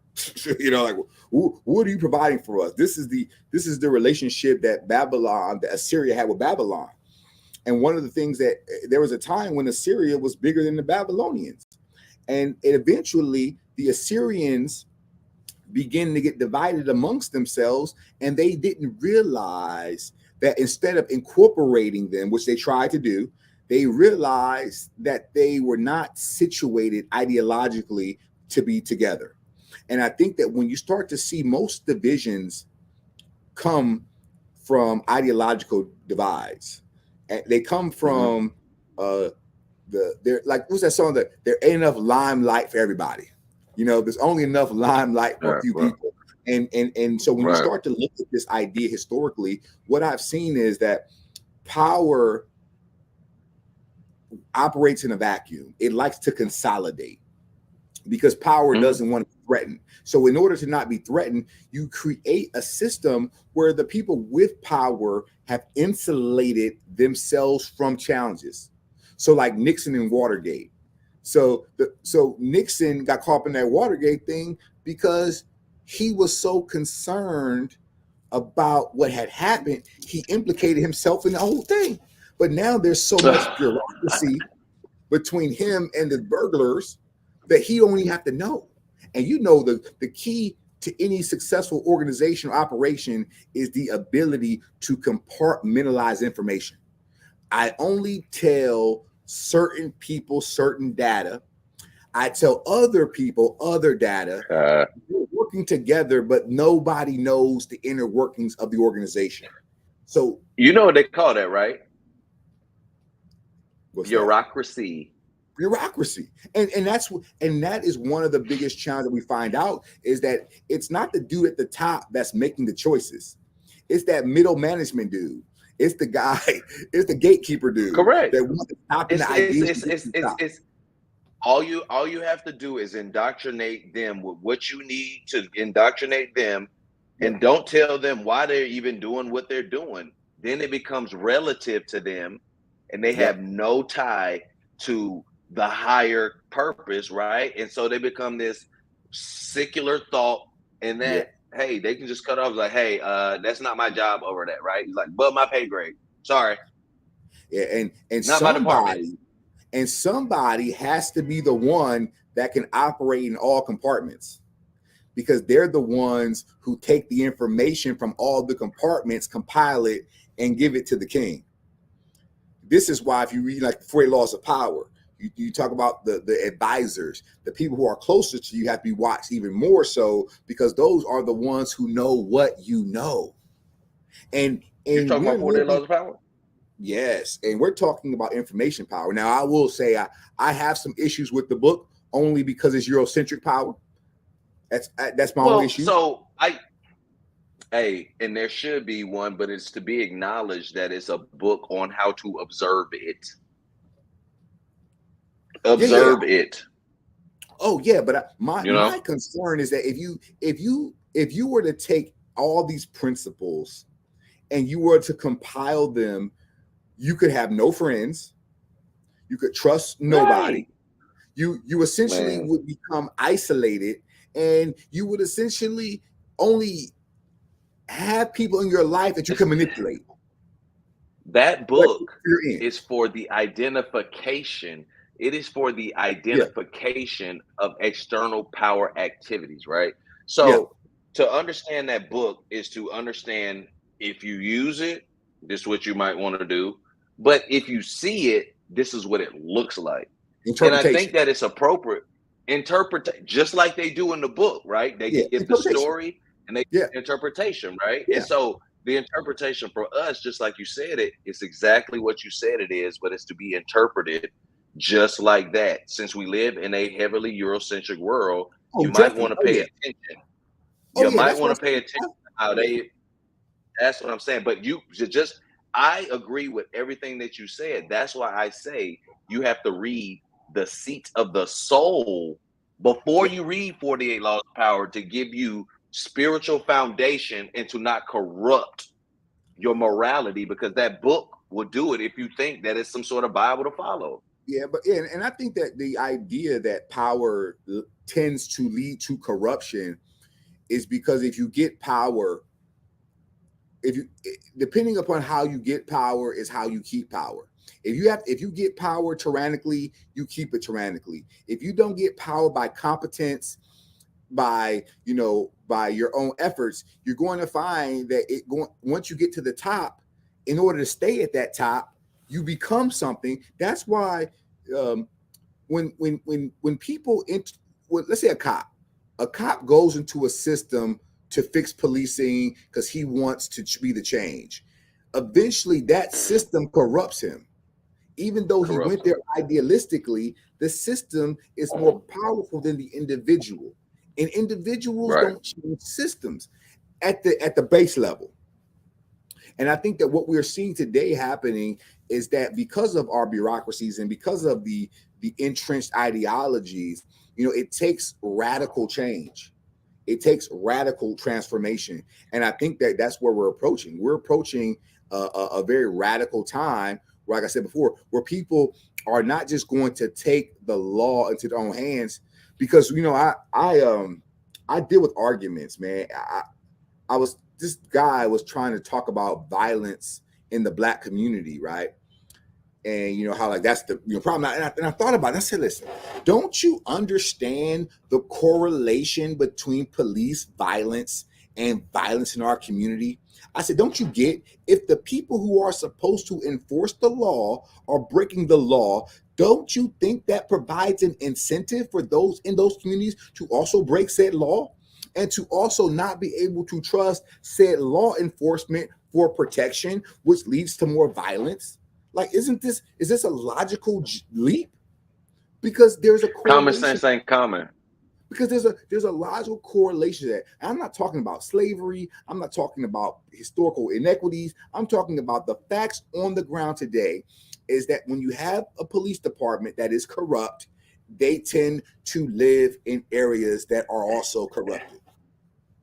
Like, what are you providing for us? This is the relationship that Assyria had with Babylon. And one of the things that there was a time when Assyria was bigger than the Babylonians. And eventually the Assyrians begin to get divided amongst themselves, and they didn't realize that instead of incorporating them, which they tried to do, they realized that they were not situated ideologically to be together. And I think that when you start to see most divisions come from ideological divides, they come from they're like, what's that song, that there ain't enough limelight for everybody. There's only enough limelight for a few people. And so when you start to look at this idea historically, what I've seen is that power operates in a vacuum. It likes to consolidate because power doesn't want to be threatened. So in order to not be threatened, you create a system where the people with power have insulated themselves from challenges. So like Nixon and Watergate. So Nixon got caught up in that Watergate thing because he was so concerned about what had happened, he implicated himself in the whole thing. But now there's so much bureaucracy between him and the burglars that he don't even have to know. And you know, the key to any successful organization or operation is the ability to compartmentalize information. I only tell certain people certain data. I tell other people other data. We're working together, but nobody knows the inner workings of the organization. So you know what they call that, right? Bureaucracy. And that is one of the biggest challenges that we find out is that it's not the dude at the top that's making the choices. It's that middle management dude. It's the guy, it's the gatekeeper dude. Correct. That wants to stop the ideas. All you have to do is indoctrinate them with what you need to indoctrinate them, and don't tell them why they're even doing what they're doing. Then it becomes relative to them, and they have no tie to the higher purpose, right? And so they become this secular thought, and that hey, they can just cut off like, hey, that's not my job over that, right? He's like, but my pay grade. Sorry. Yeah, and not my department. And somebody has to be the one that can operate in all compartments, because they're the ones who take the information from all the compartments, compile it, and give it to the king. This is why if you read like the 40 Laws of Power, you talk about the advisors, the people who are closer to you have to be watched even more so, because those are the ones who know what you know. And you're talking about 40 Laws of Power? Yes, and we're talking about information power. Now, I will say I have some issues with the book only because it's Eurocentric power. That's my only issue. So and there should be one, but it's to be acknowledged that it's a book on how to observe it. Observe it. Oh yeah, but my concern is that if you were to take all these principles and you were to compile them, you could have no friends. You could trust nobody. Right. You essentially would become isolated, and you would essentially only have people in your life that you can manipulate. That book is for the identification. It is for the identification of external power activities, right? So to understand that book is to understand if you use it, this is what you might want to do. But if you see it, this is what it looks like. And I think that it's appropriate. Just like they do in the book, right? They give the story and they give interpretation, right? And so the interpretation for us, just like you said it's exactly what you said it is, but it's to be interpreted just like that. Since we live in a heavily Eurocentric world, you might want to pay attention. You might want to pay attention to how they, that's what I'm saying. But I agree with everything that you said. That's why I say you have to read The Seat of the Soul before you read 48 Laws of Power, to give you spiritual foundation and to not corrupt your morality, because that book will do it if you think that it's some sort of Bible to follow. Yeah, and I think that the idea that power tends to lead to corruption is because if you get power, depending upon how you get power is how you keep power. If you get power tyrannically, you keep it tyrannically. If you don't get power by competence, by your own efforts, you're going to find that once you get to the top, in order to stay at that top, you become something. That's why when people let's say a cop goes into a system to fix policing because he wants to be the change. Eventually, that system corrupts him. Even though he went there idealistically, the system is more powerful than the individual. And individuals don't change systems at the base level. And I think that what we're seeing today happening is that because of our bureaucracies and because of the entrenched ideologies, it takes radical change. It takes radical transformation. And I think that that's where we're approaching. We're approaching a very radical time, like I said before, where people are not just going to take the law into their own hands. Because I deal with arguments, man. This guy was trying to talk about violence in the Black community, right? And you know how like that's the problem. And I thought about it. I said, listen, don't you understand the correlation between police violence and violence in our community? I said, don't you get, if the people who are supposed to enforce the law are breaking the law, don't you think that provides an incentive for those in those communities to also break said law and to also not be able to trust said law enforcement for protection, which leads to more violence? Like, is this a logical leap? Because there's a Common correlation. sense ain't common. Because there's a logical correlation to that. And I'm not talking about slavery. I'm not talking about historical inequities. I'm talking about the facts on the ground today. Is that when you have a police department that is corrupt, they tend to live in areas that are also corrupted.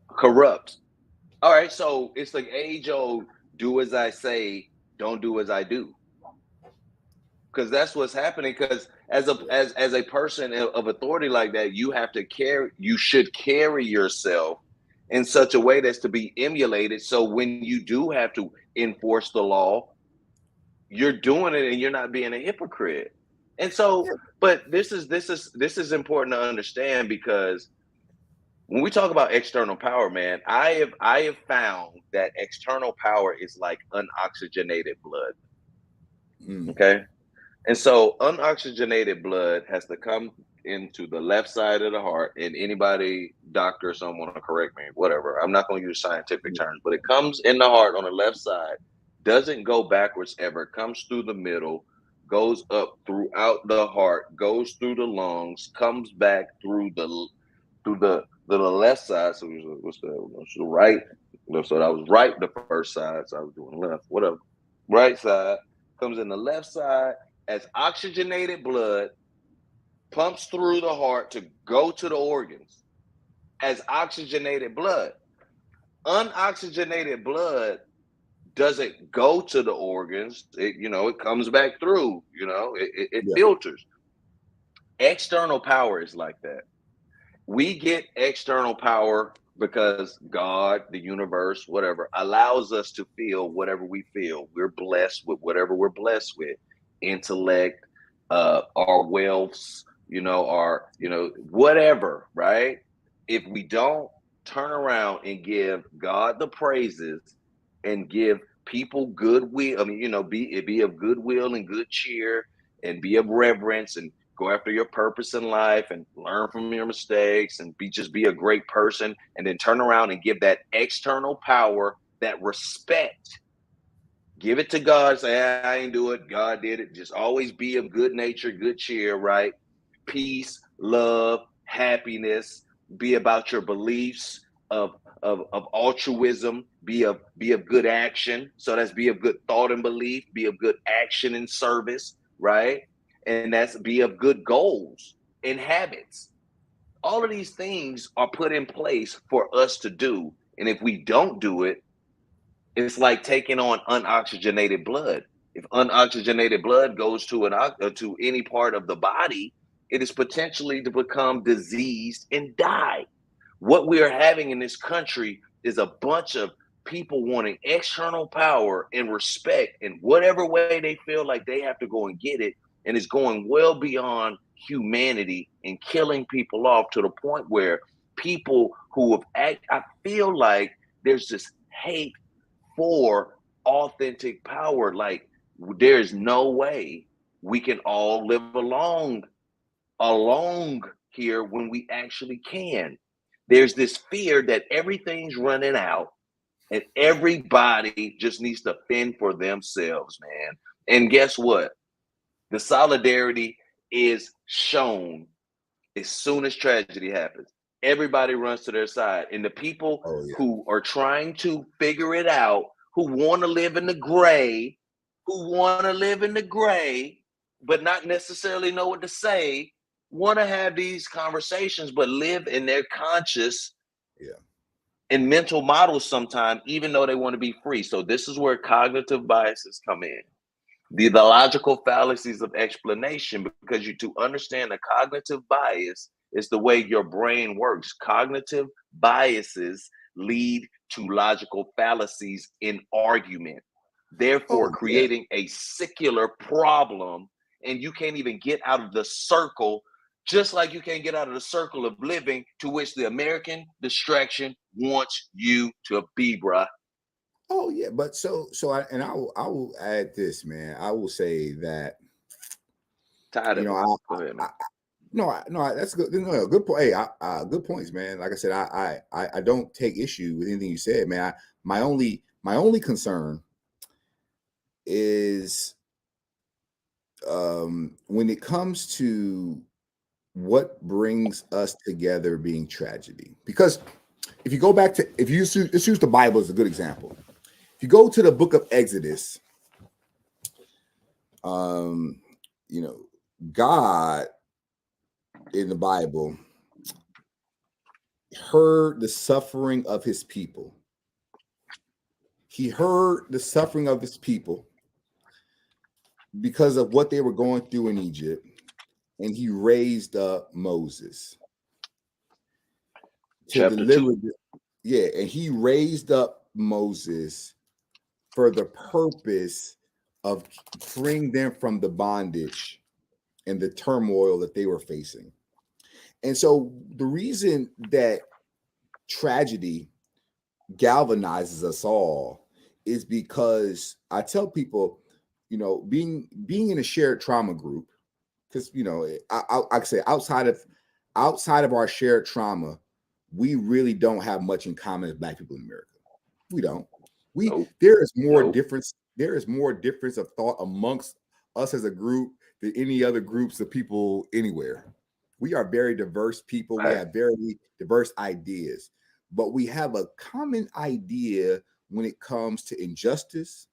Corrupt. All right, so it's like age old, do as I say, don't do as I do. Because that's what's happening. Because as a person of authority like that, you should carry yourself in such a way that's to be emulated. So when you do have to enforce the law, you're doing it and you're not being a hypocrite. And so, but this is important to understand, because when we talk about external power, man, I have found that external power is like unoxygenated blood. Okay. And so unoxygenated blood has to come into the left side of the heart. And anybody, doctor or someone, to correct me, whatever. I'm not going to use scientific terms, but it comes in the heart on the left side, doesn't go backwards ever, comes through the middle, goes up throughout the heart, goes through the lungs, comes back through the left side. So what's the right? So that was right the first side. So I was doing left, whatever. Right side comes in the left side as oxygenated blood, pumps through the heart to go to the organs as oxygenated blood. Unoxygenated blood doesn't go to the organs. It comes back through, it filters. External power is like that. We get external power because God, the universe, whatever, allows us to feel whatever we feel. We're blessed with whatever we're blessed with. Intellect, our wealths, our, whatever, right? If we don't turn around and give God the praises and give people goodwill, be of goodwill and good cheer and be of reverence and go after your purpose in life and learn from your mistakes and be a great person, and then turn around and give that external power, that respect, give it to God. Say, I ain't do it, God did it. Just always be of good nature, good cheer, right? Peace, love, happiness, be about your beliefs of altruism, be of good action. So that's be of good thought and belief, be of good action and service, right? And that's be of good goals and habits. All of these things are put in place for us to do. And if we don't do it, it's like taking on unoxygenated blood. If unoxygenated blood goes to to any part of the body, it is potentially to become diseased and die. What we are having in this country is a bunch of people wanting external power and respect in whatever way they feel like they have to go and get it. And it's going well beyond humanity and killing people off to the point where people who have I feel like there's this hate for authentic power. Like, there's no way we can all live along here when we actually can. There's this fear that everything's running out and everybody just needs to fend for themselves, man. And guess what? The solidarity is shown as soon as tragedy happens. Everybody runs to their side. And the people who are trying to figure it out, who want to live in the gray, but not necessarily know what to say, want to have these conversations, but live in their conscious and mental models sometimes, even though they want to be free. So this is where cognitive biases come in. The logical fallacies of explanation, because to understand a cognitive bias is the way your brain works. Cognitive biases lead to logical fallacies in argument. therefore Oh yeah. creating a secular problem, and you can't even get out of the circle, just like you can't get out of the circle of living to which the American distraction wants you to be, bruh. Oh yeah. But I will add this, man. I will say that Tired you of know it. Go ahead, man. that's good. No, good point. Hey, good points, man. Like I said, I don't take issue with anything you said, man. My only concern is when it comes to what brings us together being tragedy. Because if you go back to, if you let's use the Bible as a good example. If you go to the book of Exodus, um, you know, God in the Bible heard the suffering of his people. He heard the suffering of his people because of what they were going through in Egypt, and he raised up Moses to Chapter deliver. 2. Yeah, and he raised up Moses for the purpose of freeing them from the bondage and the turmoil that they were facing. And so the reason that tragedy galvanizes us all is because I tell people, being in a shared trauma group, because I say outside of our shared trauma, we really don't have much in common as Black people in America. We don't. Nope. There is more Nope. difference. There is more difference of thought amongst us as a group than any other groups of people anywhere. We are very diverse people. We Right. have very diverse ideas, but we have a common idea when it comes to injustice,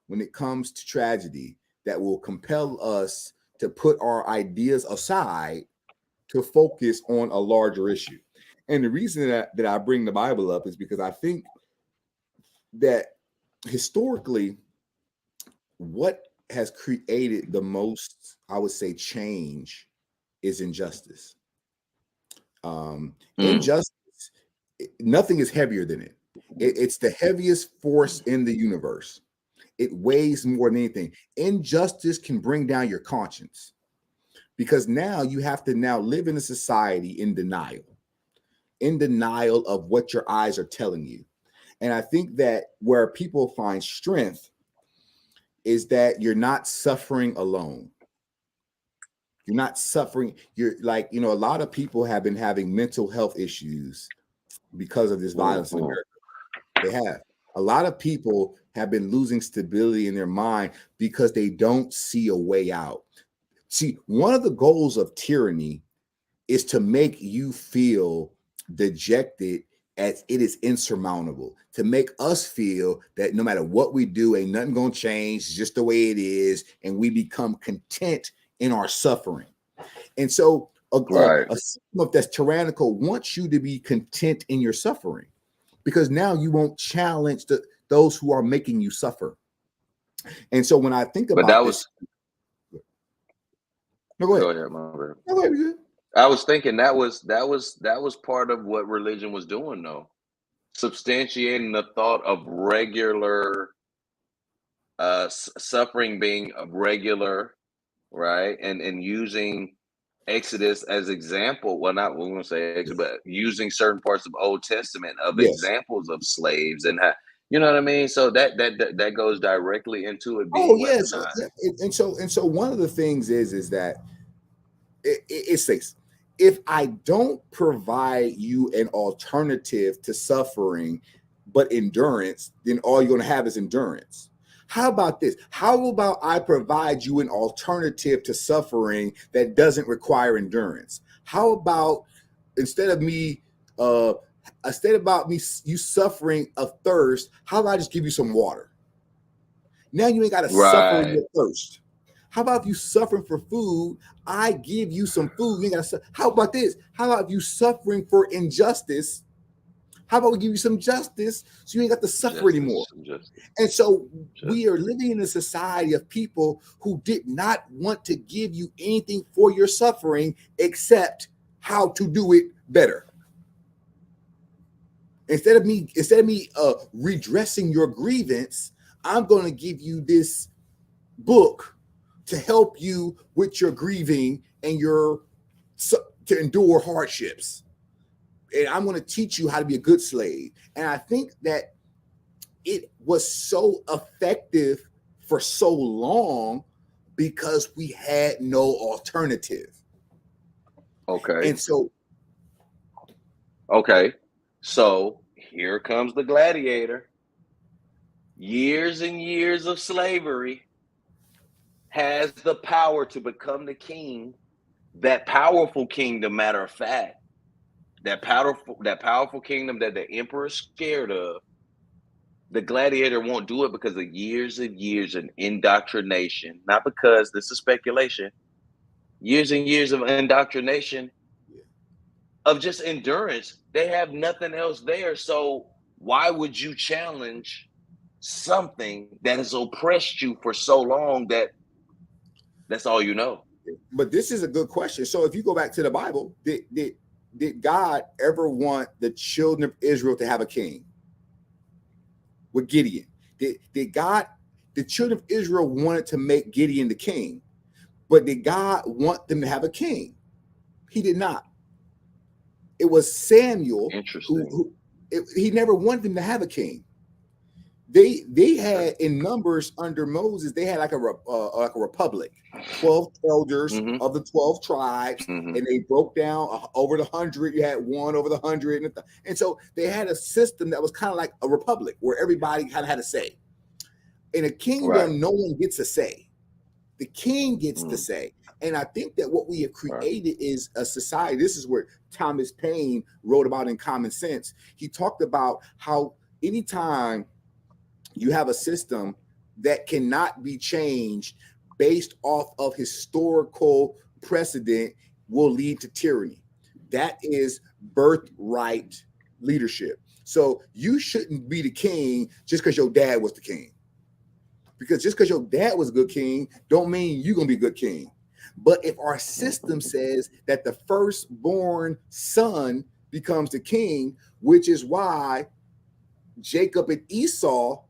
when it comes to tragedy, that will compel us to put our ideas aside to focus on a larger issue. And the reason that I bring the Bible up is because I think that historically, what has created the most, I would say, change is injustice. Injustice, nothing is heavier than it. It's the heaviest force in the universe. It weighs more than anything. Injustice can bring down your conscience because now you have to now live in a society in denial of what your eyes are telling you. And I think that where people find strength is that you're not suffering alone. You're not suffering. You're like, a lot of people have been having mental health issues because of this violence in America. They have. A lot of people have been losing stability in their mind because they don't see a way out. See, one of the goals of tyranny is to make you feel dejected as it is insurmountable, to make us feel that no matter what we do, ain't nothing gonna change, it's just the way it is, and we become content in our suffering. And so a system that's tyrannical wants you to be content in your suffering, because now you won't challenge those who are making you suffer. And so when I think about this, no, go ahead. Go ahead, my brother. No, go ahead. I was thinking that was part of what religion was doing, though, substantiating the thought of regular suffering being regular, right, and using Exodus as example. Well, not we're going to say Exodus, but using certain parts of Old Testament of examples of slaves and how, you know what I mean. So that goes directly into it being weaponized. And so one of the things is that it says, if I don't provide you an alternative to suffering, but endurance, then all you're going to have is endurance. How about this? How about I provide you an alternative to suffering that doesn't require endurance? How about instead of me you suffering of thirst, how about I just give you some water? Now you ain't got to suffer in your thirst. How about if you suffering for food? I give you some food. You ain't got to. How about this? How about if you suffering for injustice? How about we give you some justice so you ain't got to suffer anymore? And so we are living in a society of people who did not want to give you anything for your suffering except how to do it better. Instead of me redressing your grievance, I'm going to give you this book to help you with your grieving and to endure hardships. And I'm going to teach you how to be a good slave. And I think that it was so effective for so long because we had no alternative. Okay. And so, okay. So here comes the gladiator. Years and years of slavery has the power to become the king. That powerful kingdom, matter of fact, that powerful kingdom that the emperor's scared of, the gladiator won't do it because of years and years of indoctrination. Not because this is speculation. Years and years of indoctrination of just endurance. They have nothing else there. So why would you challenge something that has oppressed you for so long that that's all you know? but this is a good question. So if you go back to the Bible, did God ever want the children of Israel to have a king? With Gideon, did God, the children of Israel wanted to make Gideon the king, but did God want them to have a king? He did not. It was Samuel who he never wanted them to have a king. They had in Numbers under Moses, they had like a republic, 12 elders of the 12 tribes, and they broke down over the 100. You had one over the 100, and so they had a system that was kind of like a republic where everybody kind of had a say. In a kingdom, no one gets a say. The king gets to say. And I think that what we have created is a society. This is where Thomas Paine wrote about in Common Sense. He talked about how anytime you have a system that cannot be changed based off of historical precedent will lead to tyranny. That is birthright leadership. So you shouldn't be the king just because your dad was the king. Because just because your dad was a good king don't mean you're going to be a good king. But if our system says that the firstborn son becomes the king, which is why Jacob and Esau,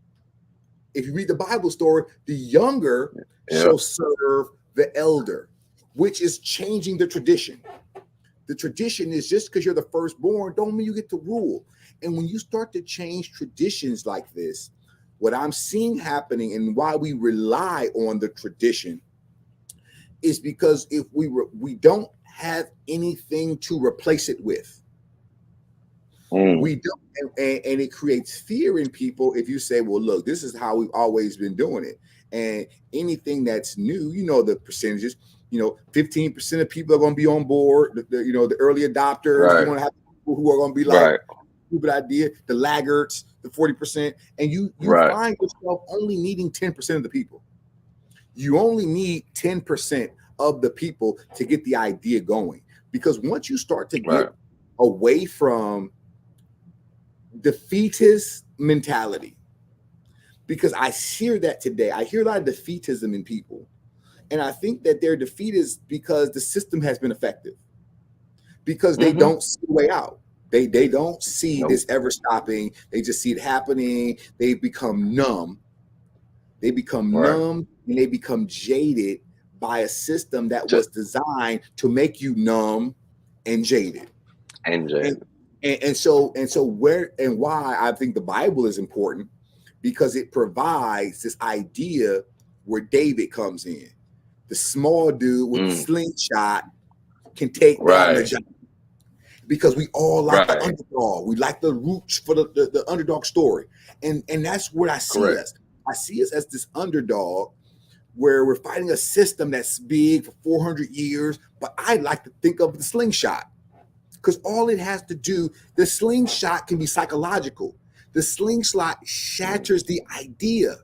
if you read the Bible story, the younger shall serve the elder, which is changing the tradition. The tradition is just because you're the firstborn don't mean you get to rule. And when you start to change traditions like this, what I'm seeing happening and why we rely on the tradition is because if we don't have anything to replace it with. We don't, and it creates fear in people if you say, well, look, this is how we've always been doing it. And anything that's new, you know, the percentages, 15% of people are going to be on board, the early adopters, you want to have people who are going to be like, stupid idea, the laggards, the 40%, and you find yourself only needing 10% of the people. You only need 10% of the people to get the idea going. Because once you start to get away from defeatist mentality, because I hear that today, I hear a lot of defeatism in people. And I think that they're defeatist because the system has been effective, because they don't see the way out. They don't see this ever stopping. They just see it happening. They become numb. They become numb and they become jaded by a system that was designed to make you numb and jaded. And so where and why I think the Bible is important, because it provides this idea where David comes in. The small dude with the slingshot can take down the giant. Because we all like the underdog. We like the roots for the underdog story. And that's what I see us. I see us as this underdog where we're fighting a system that's big for 400 years. But I like to think of the slingshot, because all it has to do, the slingshot can be psychological. The slingshot shatters the idea.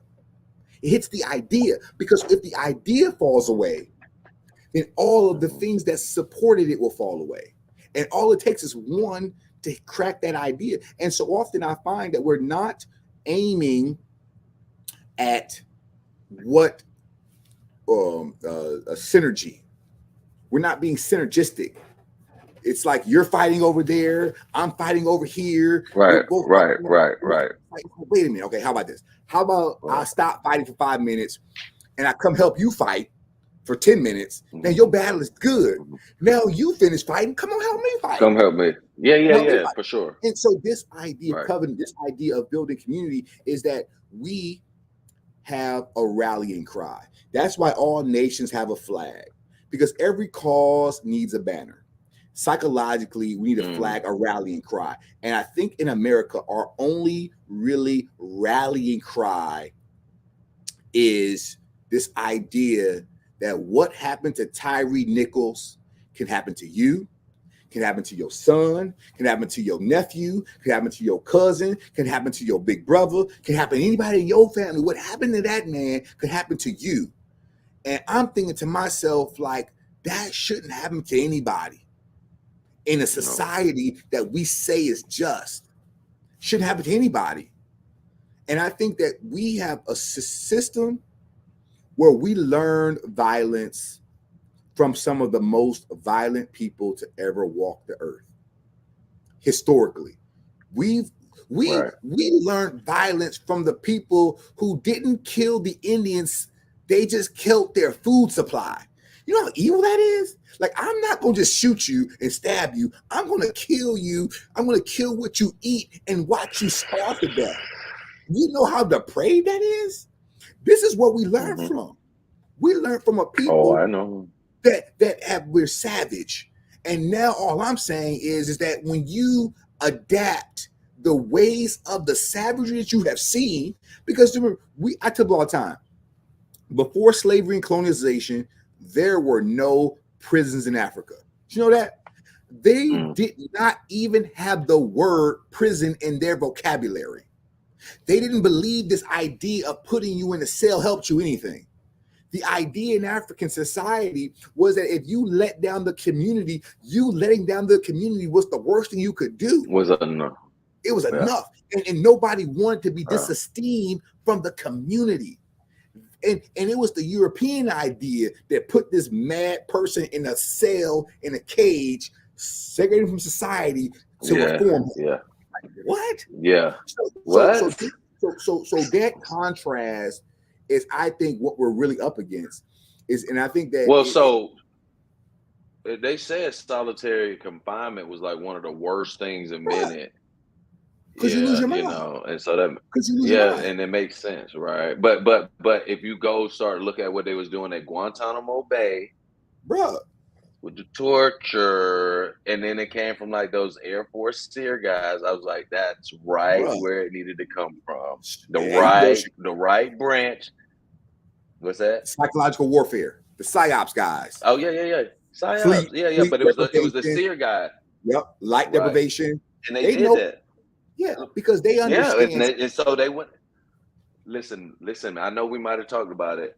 It hits the idea, because if the idea falls away, then all of the things that supported it will fall away. And all it takes is one to crack that idea. And so often I find that we're not aiming at what a synergy. We're not being synergistic. It's like you're fighting over there, I'm fighting over here. We're Right, both right, fighting. right, right. Wait a minute. Okay, how about this? How about I stop fighting for 5 minutes and I come help you fight for 10 minutes? Now your battle is good. Now you finish fighting. Come on, help me fight. Come help me. Yeah, Help me fight. for sure. And so this idea of Right. covenant, this idea of building community is that we have a rallying cry. That's why all nations have a flag, because every cause needs a banner. Psychologically, we need a flag, a rallying cry. And I think in America, our only really rallying cry is this idea that what happened to Tyree Nichols can happen to you, can happen to your son, can happen to your nephew, can happen to your cousin, can happen to your big brother, can happen to anybody in your family. What happened to that man could happen to you. And I'm thinking to myself, like, that shouldn't happen to anybody in a society that we say is just. Shouldn't happen to anybody. And I think that we have a system where we learn violence from some of the most violent people to ever walk the earth. Historically, we learned violence from the people who didn't kill the Indians; they just killed their food supply. You know how evil that is? Like, I'm not going to just shoot you and stab you. I'm going to kill you. I'm going to kill what you eat and watch you starve to death. You know how depraved that is? This is what we learn from. We learn from a people I know. we're savage. And now all I'm saying is that when you adapt the ways of the savagery that you have seen, because remember, I tell people all the time, before slavery and colonization, there were no prisons in Africa. Do you know that? They did not even have the word prison in their vocabulary. They didn't believe this idea of putting you in a cell helped you anything. The idea in African society was that if you let down the community, you letting down the community was the worst thing you could do. Was enough. It was enough. And nobody wanted to be disesteemed from the community. And it was the European idea that put this mad person in a cell, in a cage, segregated from society to reform him. Yeah. Like, what? Yeah. So that contrast is, I think, what we're really up against is, and I think that they said solitary confinement was like one of the worst things invented. Because you lose your mind. You know, and so that and it makes sense, right? But if you start look at what they was doing at Guantanamo Bay, bro, with the torture, and then it came from like those Air Force SEER guys. I was like, that's right where it needed to come from. The right branch. What's that? Psychological warfare. The PSYOPs guys. Oh yeah. PSYOPs. Yeah. But it was the SEER guy. Yep. Light deprivation. And they did that. Yeah, because they understand. Yeah, and so they went. Listen. I know we might have talked about it.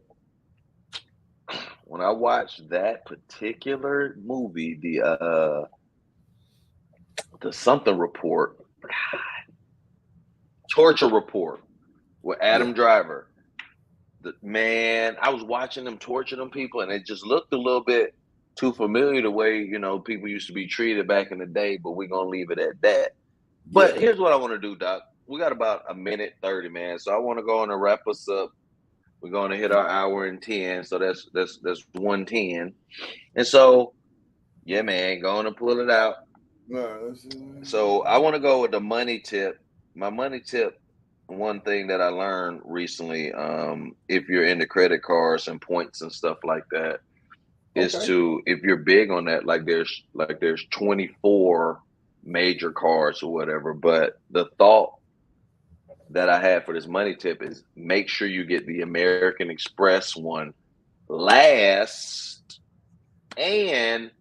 When I watched that particular movie, the something report, torture report with Adam Driver. I was watching them torture them people, and it just looked a little bit too familiar the way, you know, people used to be treated back in the day. But we're gonna leave it at that. But here's what I want to do, Doc. We got about a minute 30, man. So I want to go on and wrap us up. We're going to hit our hour and 10. So that's 110. And so, yeah, man, go on and pull it out. So I want to go with the money tip. My money tip, one thing that I learned recently, if you're into credit cards and points and stuff like that, is to, if you're big on that, like there's 24 major cards or whatever, but the thought that I had for this money tip is make sure you get the American Express one last, and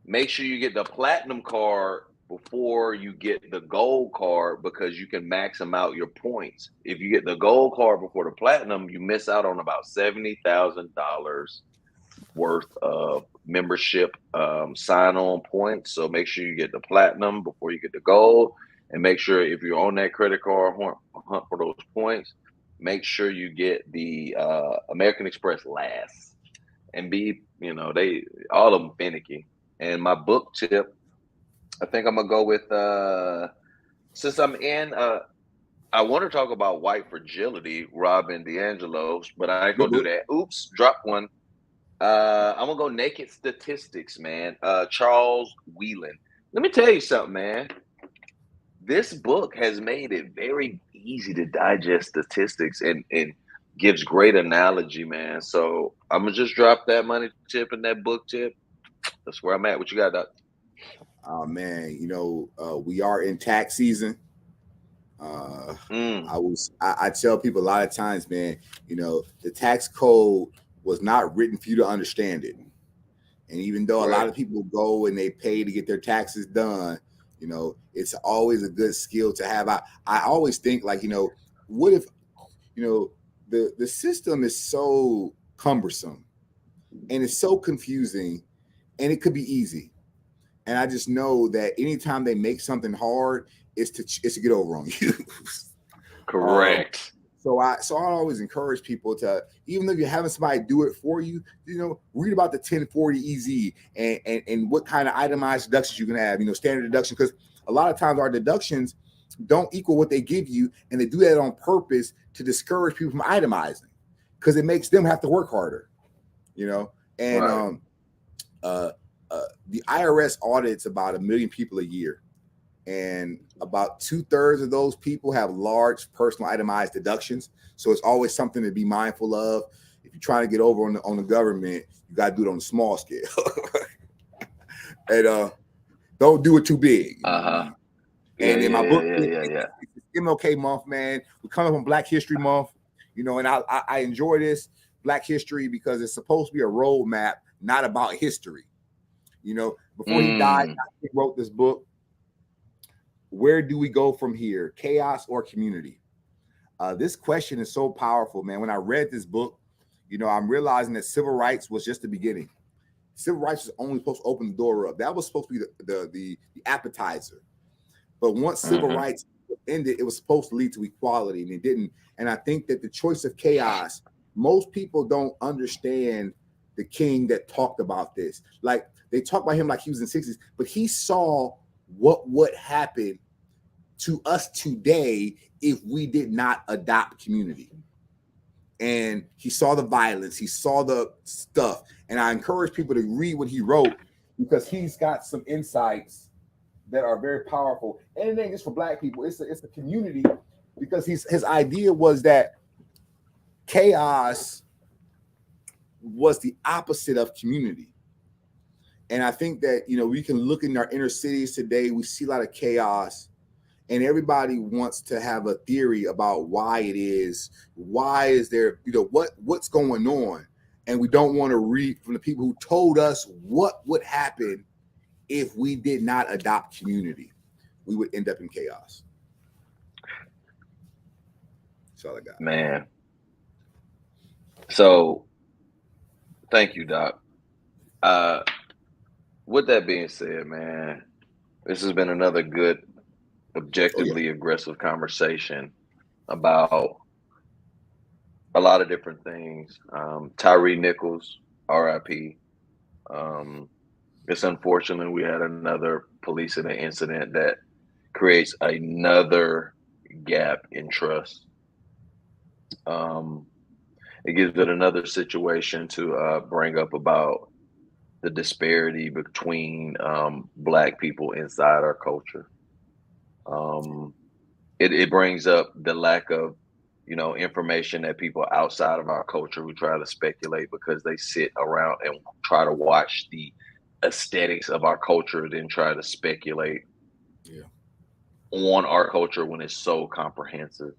make sure you get the platinum card before you get the gold card, because you can max them out your points. If you get the gold card before the platinum, you miss out on about $70,000 worth of membership sign-on points. So make sure you get the platinum before you get the gold, and make sure if you're on that credit card hunt for those points, make sure you get the American Express last. And be, you know, they all of them finicky. And my book tip I think I'm gonna go with since I'm in I want to talk about white fragility, Robin DeAngelo's, but I ain't Good gonna do book. that. Oops, drop one. I'm gonna go naked statistics, man. Charles Whelan. Let me tell you something, man. This book has made it very easy to digest statistics and gives great analogy, man. So I'm gonna just drop that money tip and that book tip. That's where I'm at. What you got, Doc? Oh man, we are in tax season. Mm, I tell people a lot of times, man, the tax code was not written for you to understand it. And even though a lot right. of people go and they pay to get their taxes done, it's always a good skill to have. I always think like, what if, the system is so cumbersome and it's so confusing and it could be easy. And I just know that anytime they make something hard, it's to get over on you. um, Correct. so I always encourage people to, even though you're having somebody do it for you, read about the 1040 EZ and what kind of itemized deductions you can have, standard deduction, because a lot of times our deductions don't equal what they give you, and they do that on purpose to discourage people from itemizing because it makes them have to work harder, and Right. the IRS audits about 1 million people a year, and about 2/3 of those people have large personal itemized deductions. So it's always something to be mindful of. If you're trying to get over on the government, you got to do it on a small scale, and don't do it too big. Uh-huh. Yeah, And in my book, yeah. it's MLK month, man. We're coming from Black History Month, and I enjoy this Black History because it's supposed to be a roadmap, not about history. Before he died, he wrote this book. Where do we go from here? Chaos or community? This question is so powerful, man. When I read this book, I'm realizing that civil rights was just the beginning. Civil rights was only supposed to open the door up. That was supposed to be the appetizer. But once civil rights ended, it was supposed to lead to equality, and it didn't. And I think that the choice of chaos, most people don't understand the king that talked about this. Like, they talk about him like he was in the 60s, but he saw what would happen to us today if we did not adopt community. And he saw the violence, he saw the stuff. And I encourage people to read what he wrote because he's got some insights that are very powerful. And it ain't just for Black people, it's a community, because his idea was that chaos was the opposite of community. And I think that, we can look in our inner cities today, we see a lot of chaos, and everybody wants to have a theory about why it is. Why is there, what's going on? And we don't want to read from the people who told us what would happen if we did not adopt community. We would end up in chaos. That's all I got. Man. So thank you, Doc. With that being said, man, this has been another good, objectively aggressive conversation about a lot of different things. Tyree Nichols, RIP. It's unfortunate we had another police incident that creates another gap in trust. It gives it another situation to bring up about the disparity between Black people inside our culture. It brings up the lack of, information that people outside of our culture who try to speculate because they sit around and try to watch the aesthetics of our culture, then try to speculate on our culture when it's so comprehensive.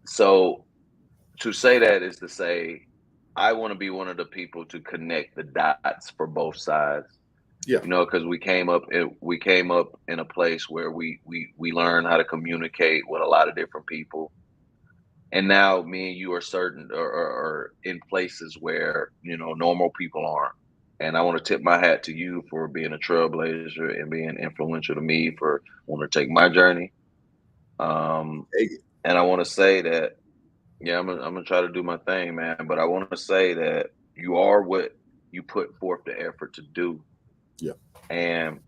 So to say that is to say, I want to be one of the people to connect the dots for both sides. Yeah. Because we came up in a place where we learned how to communicate with a lot of different people. And now me and you are certain or in places where, normal people aren't. And I want to tip my hat to you for being a trailblazer and being influential to me for wanting to take my journey. And I want to say that, I'm gonna try to do my thing, man. But I want to say that you are what you put forth the effort to do. Yeah. And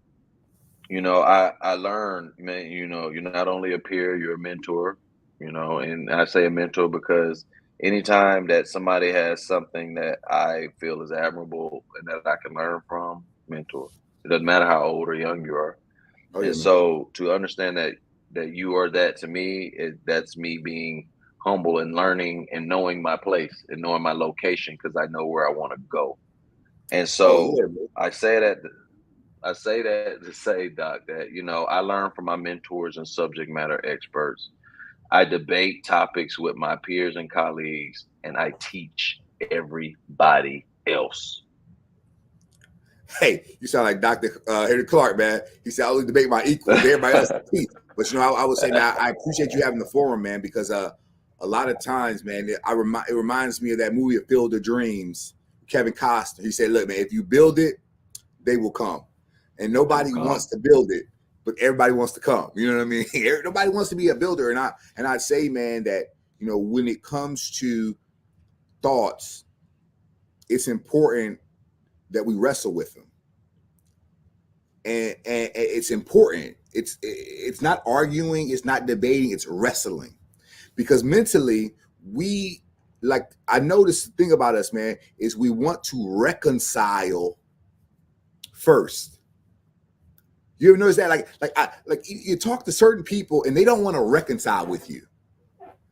I learned, man, you're not only a peer, you're a mentor, and I say a mentor because anytime that somebody has something that I feel is admirable and that I can learn from, mentor. It doesn't matter how old or young you are. Oh yeah, And man. so to understand that you are that to me, that's me being humble and learning and knowing my place and knowing my location because I know where I want to go. And Oh so yeah, man. I say that to say, Doc, that I learn from my mentors and subject matter experts. I debate topics with my peers and colleagues, and I teach everybody else. Hey, you sound like Dr. Henry Clark, man. He said, I only debate my equals. Everybody else is peace. But I would say, man, I appreciate you having the forum, man, because a lot of times, man, it reminds me of that movie, A Field of Dreams, Kevin Costner. He said, look, man, if you build it, they will come. And nobody wants to build it, but everybody wants to come. You know what I mean? Nobody wants to be a builder. And I'd say, man, that, when it comes to thoughts, it's important that we wrestle with them. And it's important. It's not arguing, it's not debating, it's wrestling. Because mentally, I noticed the thing about us, man, is we want to reconcile first. You ever notice that? Like you talk to certain people and they don't want to reconcile with you.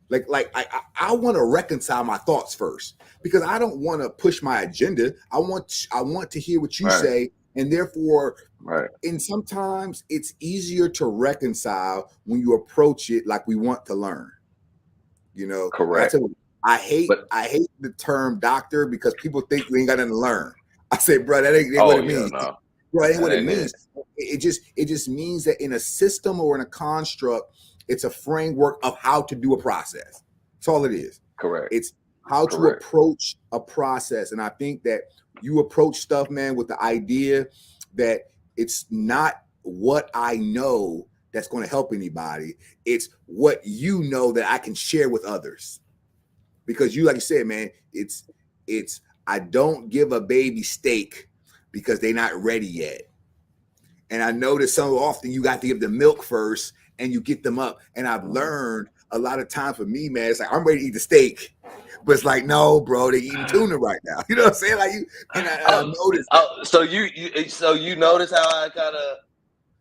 I want to reconcile my thoughts first because I don't want to push my agenda. I want to hear what you say, and therefore, and sometimes it's easier to reconcile when you approach it like we want to learn. Correct. I hate the term doctor because people think we ain't got nothing to learn. I say, bro, that ain't what it means. No. Bro, that ain't what it means. It just means that in a system or in a construct, it's a framework of how to do a process. That's all it is. Correct. It's how to approach a process. And I think that you approach stuff, man, with the idea that it's not what I know that's going to help anybody. It's what you know that I can share with others. Because like you said, man, it's I don't give a baby steak because they're not ready yet. And I know that so often you got to give them milk first and you get them up. And I've learned a lot of times for me, man, it's like, I'm ready to eat the steak. But it's like, no, bro, they're eating tuna right now. You know what I'm saying? Like I noticed that. So you notice how I kind of.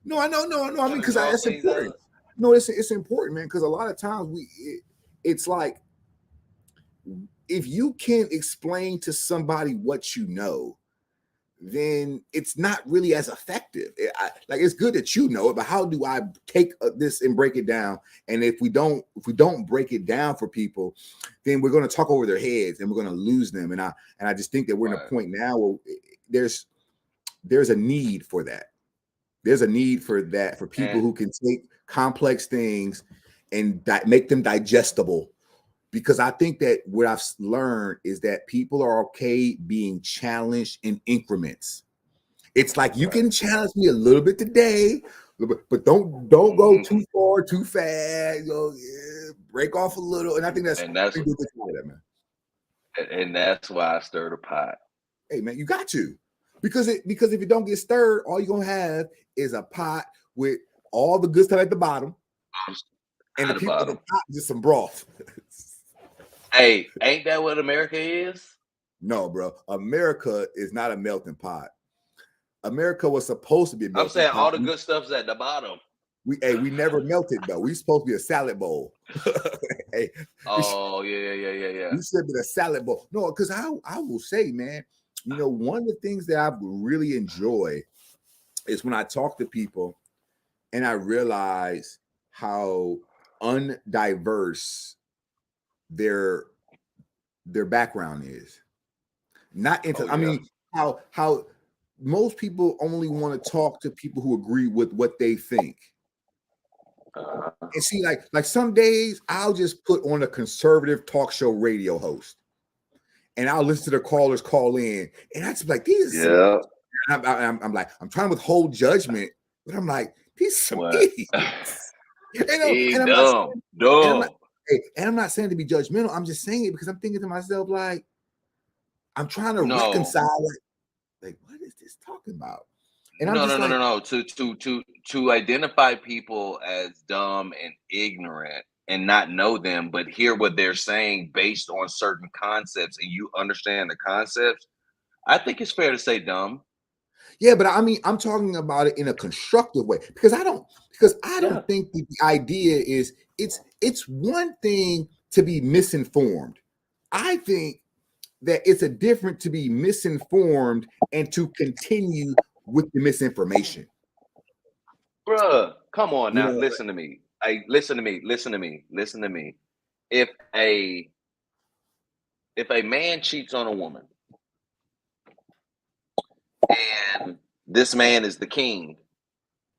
No, I know. I mean, because that's important. No, it's important, man, because a lot of times it's like, if you can't explain to somebody what you know, then it's not really as effective. It's good that you know it, but how do I take this and break it down? And if we don't break it down for people, then we're going to talk over their heads and we're going to lose them. And I just think that we're in a point now where there's a need for that. There's a need for that for people who can take complex things and make them digestible. Because I think that what I've learned is that people are okay being challenged in increments. It's like you can challenge me a little bit today, but don't go too far, too fast. Break off a little. And I think that's man. And that's why I stir the pot. Hey man, you got to. Because if it don't get stirred, all you're gonna have is a pot with all the good stuff at the bottom. And the people at the top just some broth. Hey, ain't that what America is? No, bro. America is not a melting pot. America was supposed to be a melting pot. I'm saying all the good stuff's at the bottom. We never melted though. We supposed to be a salad bowl. Hey. Oh, yeah. We should be a salad bowl. No, because I will say, man, one of the things that I really enjoy is when I talk to people and I realize how undiverse their background is. Not into I mean how most people only want to talk to people who agree with what they think. And see, like some days I'll just put on a conservative talk show radio host and I'll listen to the callers call in and I just be like, these I'm like, I'm trying to withhold judgment, but I'm like, these are some idiots. Dumb. And I'm not saying to be judgmental. I'm just saying it because I'm thinking to myself, like, I'm trying to reconcile. is this talking about? And I'm No, just no, no, like, no, no. To identify people as dumb and ignorant and not know them, but hear what they're saying based on certain concepts, and you understand the concepts. I think it's fair to say dumb. yeah, but I mean, I'm talking about it in a constructive way because I don't Yeah. think that the idea is it's one thing to be misinformed. I think that it's a different to be misinformed and to continue with the misinformation. Bruh, come on You now. know, Listen to me. Hey, listen to me. Listen to me. Listen to me. If a if a man cheats on a woman and this man is the king,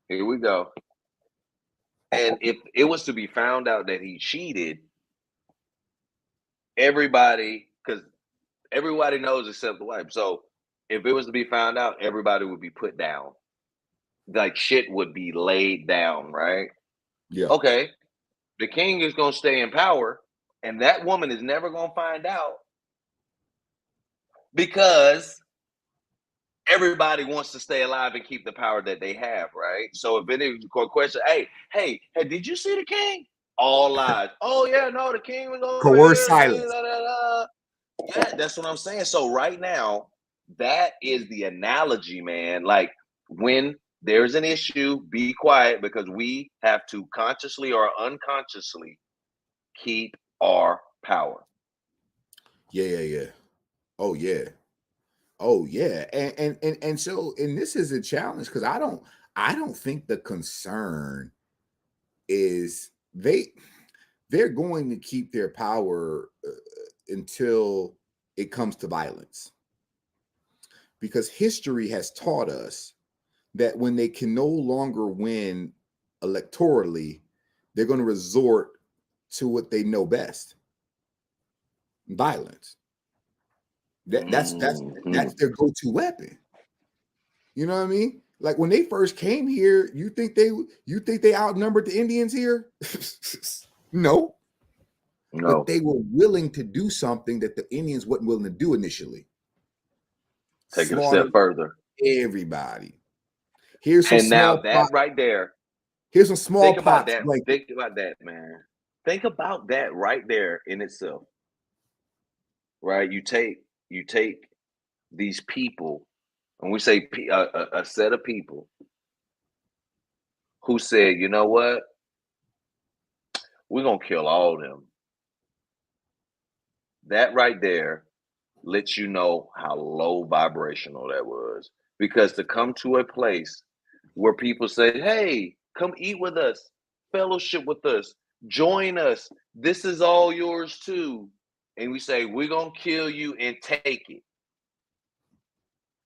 here we go. And if it was to be found out that he cheated, everybody, because everybody knows except the wife. So if it was to be found out, everybody would be put down. Like shit would be laid down, right? yeah, Okay, the king is gonna stay in power, and that woman is never gonna find out because everybody wants to stay alive and keep the power that they have, right? So if any question, hey, did you see the king? All lies. Oh yeah, no, the king was over coerced here. Man, silence. da, da, da. Yeah, that's what I'm saying. So right now, that is the analogy, man. Like when there's an issue, be quiet because we have to consciously or unconsciously keep our power. Yeah. Oh yeah. Oh yeah. And so and this is a challenge because I don't think the concern is they're going to keep their power until it comes to violence. Because history has taught us that when they can no longer win electorally, they're going to resort to what they know best, violence. Mhm. That's their go-to weapon. You know what I mean? Like when they first came here, you think they outnumbered the Indians here? No, but No, they were willing to do something that the Indians wasn't willing to do initially. take it a step Slaughter further. everybody. Here's some And now smallpox. that right there, Here's some think about smallpox that. blanket. Think about that, man. Think about that right there in itself, right? You take these people, and we say a set of people who said, you know what, we're gonna kill all of them. That right there lets you know how low vibrational that was. Because to come to a place where people say, hey, come eat with us, fellowship with us, join us, this is all yours too. And we say, we're going to kill you and take it.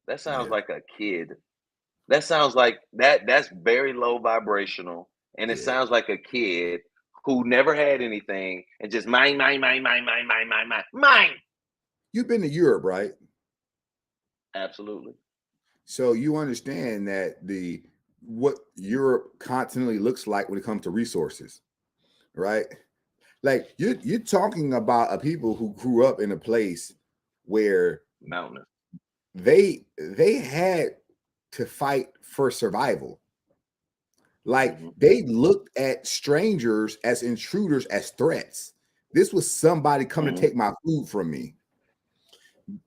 That sounds Yeah, like a kid. That sounds like that's very low vibrational. And it yeah. sounds like a kid who never had anything and just mine. You've been to Europe, right? Absolutely. So you understand that the what Europe continentally looks like when it comes to resources, right? Like you're talking about a people who grew up in a place where Mountain. they had to fight for survival. Like Mhm. they looked at strangers as intruders, as threats. This was somebody coming to Mhm. take my food from me.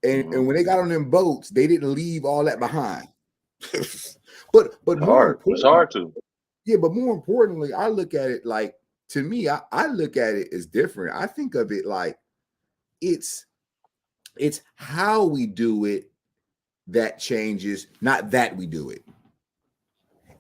And Mhm. when they got on them boats, they didn't leave all that behind. but It's more hard. It's important, hard to. yeah, but more importantly, I look at it like to me, I look at it as different. I think of it like it's it's how we do it that changes, not that we do it.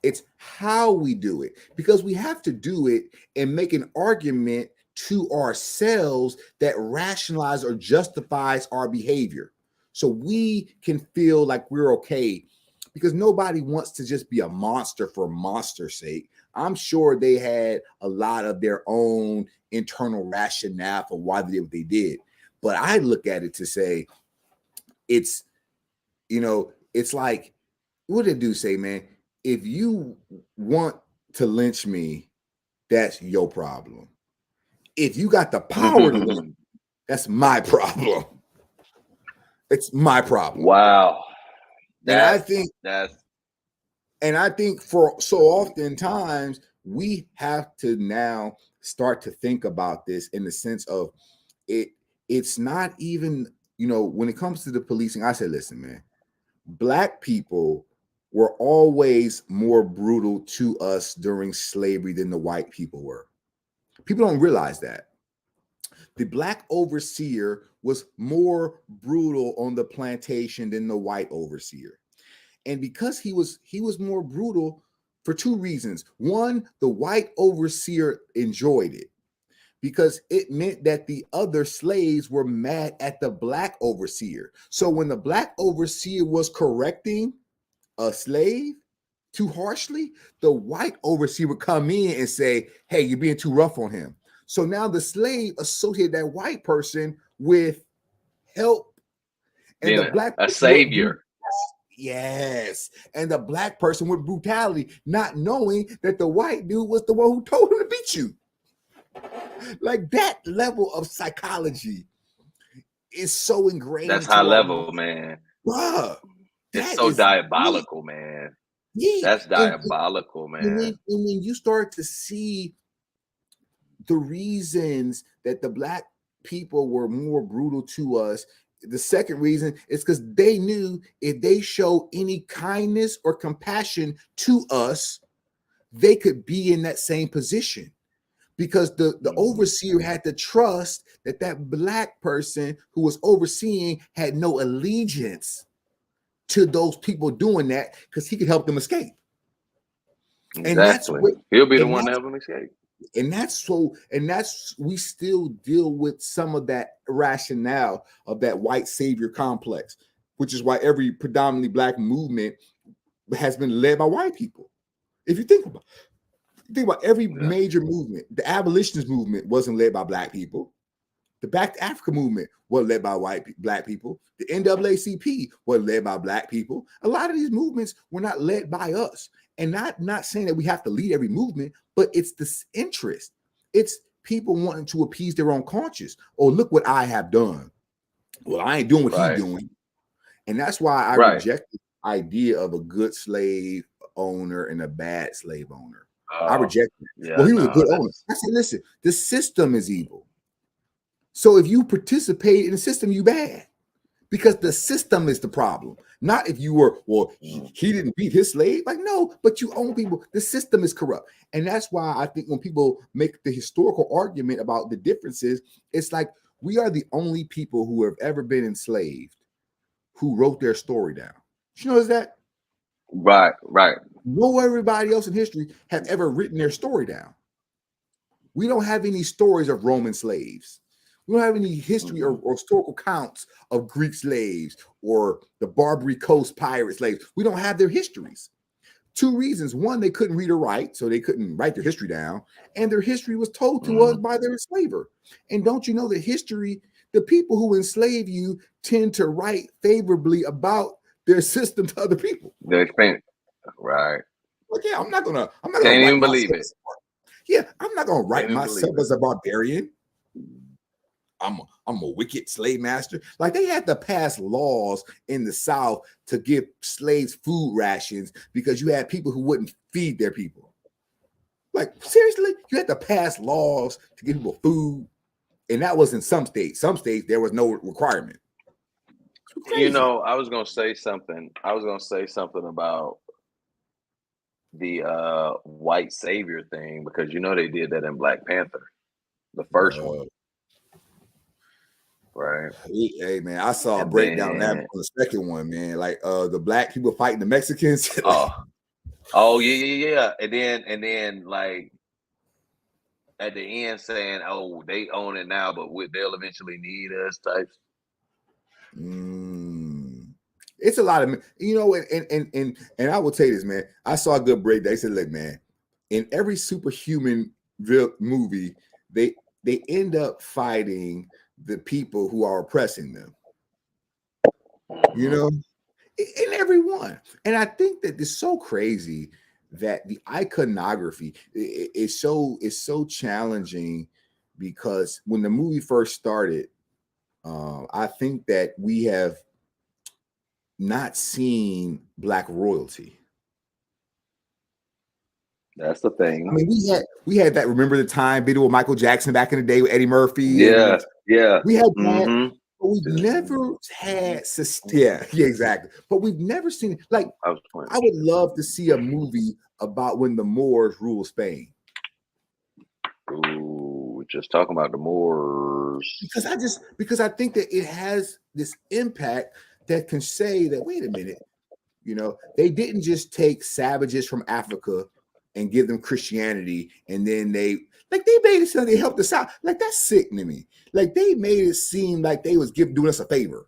It's how we do it because we have to do it and make an argument to ourselves that rationalize or justifies our behavior. So we can feel like we're okay because nobody wants to just be a monster for monster's sake. I'm sure they had a lot of their own internal rationale for why they did what they did. But I look at it to say it's, it's like, what did dude say, man? If you want to lynch me, that's your problem. If you got the power to lynch, that's my problem. It's my problem. Wow. That's that's and I think for so oftentimes we have to now start to think about this in the sense of it's not even, when it comes to the policing, I say, listen, man, Black people were always more brutal to us during slavery than the white people were. People don't realize that. The Black overseer was more brutal on the plantation than the white overseer. And because he was more brutal for two reasons. One, the white overseer enjoyed it because it meant that the other slaves were mad at the Black overseer. So when the Black overseer was correcting a slave too harshly, the white overseer would come in and say, hey, you're being too rough on him. So now the slave associated that white person with help, and being the Black a savior. Yes. And the Black person with brutality, not knowing that the white dude was the one who told him to beat you. Like, that level of psychology is so ingrained. That's high level, man. Bruh, it's so diabolical, man. Yeah. That's diabolical, man. And when you start to see the reasons that the Black people were more brutal to us, the second reason is because they knew if they show any kindness or compassion to us, they could be in that same position. Because the overseer had to trust that Black person who was overseeing had no allegiance to those people doing that, because he could help them escape. Exactly. And that's what, he'll be the one to help them escape. And that's we still deal with some of that rationale of that white savior complex, which is why every predominantly Black movement has been led by white people. If you think about every major movement, the abolitionist movement wasn't led by Black people. The Back to Africa movement was led by Black people. The NAACP was led by Black people. A lot of these movements were not led by us. And not saying that we have to lead every movement, but it's this interest. It's people wanting to appease their own conscience. Oh, look what I have done. Well, I ain't doing what he's doing. And that's why I reject the idea of a good slave owner and a bad slave owner. I reject it. Yeah, well, he was a good owner. I said, listen, the system is evil. So if you participate in the system, you bad. Because the system is the problem. Not if you were, well, he didn't beat his slave. Like, no, but you own people. The system is corrupt. And that's why I think when people make the historical argument about the differences, it's like we are the only people who have ever been enslaved who wrote their story down. Did you notice that? Right. No, everybody else in history have ever written their story down. We don't have any stories of Roman slaves. We don't have any history or historical counts of Greek slaves or the Barbary Coast pirate slaves. We don't have their histories. Two reasons. One, they couldn't read or write, so they couldn't write their history down. And their history was told to us by their enslaver. And don't you know that history, the people who enslave you tend to write favorably about their system to other people. Their experience. Right. Like, yeah, I'm not gonna Can't even believe it. Yeah, I'm not gonna write myself as a barbarian. I'm a wicked slave master. Like, they had to pass laws in the South to give slaves food rations because you had people who wouldn't feed their people. Like, seriously, you had to pass laws to give people food, and that was in some states. Some states there was no requirement. You know, I was gonna say something about the white savior thing, because you know they did that in Black Panther, the first one. Right. Hey man, I saw a breakdown that on the second one, man. Like the Black people fighting the Mexicans. Yeah. And then like at the end saying, oh, they own it now, but they'll eventually need us types. It's a lot of, and I will tell you this, man. I saw a good breakdown. They said, look, man, in every superhuman movie, they end up fighting the people who are oppressing them, in every one. And I think that it's so crazy that the iconography is so challenging, because when the movie first started, I think that we have not seeing Black royalty. That's the thing. I mean, we had that. Remember the time video with Michael Jackson back in the day with Eddie Murphy? Yeah, yeah. We had that, Mm-hmm. but we've never had. Yeah, exactly. But we've never seen like. I would love to see a movie about when the Moors ruled Spain. Ooh, just talking about the Moors. Because I think that it has this impact that can say that, wait a minute, you know, they didn't just take savages from Africa and give them Christianity, and then they made it sound they helped us out. Like, that's sickening to me. Like, they made it seem like they was doing us a favor.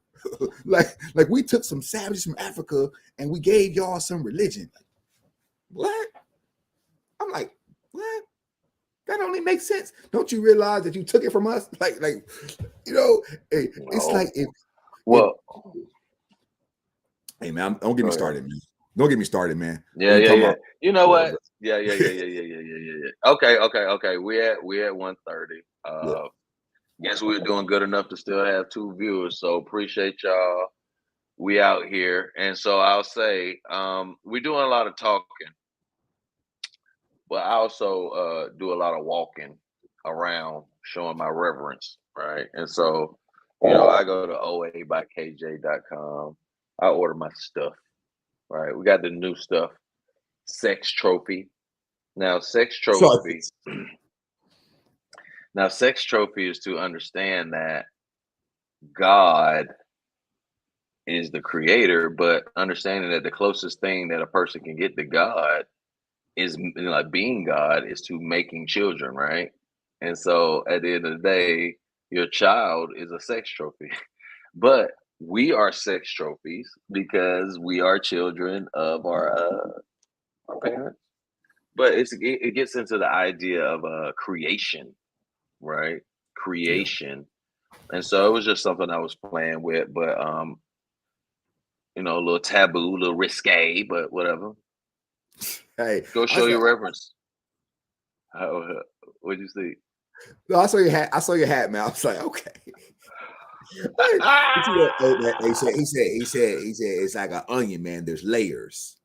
like we took some savages from Africa and we gave y'all some religion. Like, what? I'm like, what? That only makes sense. Don't you realize that you took it from us? Like, you know, it's like hey man, don't get me started, man. Don't get me started, man. Yeah. You know what? Yeah. Okay. We at 1:30. Guess we were doing good enough to still have 2 viewers. So appreciate y'all. We out here, and so I'll say we're doing a lot of talking, but I also do a lot of walking around, showing my reverence, right? And so, you know, I go to oabykj.com. I order my stuff. Right, we got the new stuff, Sex Trophy. Now, Sex Trophy. Now, Sex Trophy is to understand that God is the creator, but understanding that the closest thing that a person can get to God is, like, being God, is to making children, right? And so, at the end of the day, your child is a sex trophy, but we are sex trophies because we are children of our parents. But it gets into the idea of creation, right? Creation. And so it was just something I was playing with, but you know, a little taboo, a little risque, but whatever. Hey, go show your reverence. What'd you see? No, I saw your hat. I saw your hat, man. I was like, okay. He said it's like an onion, man. There's layers.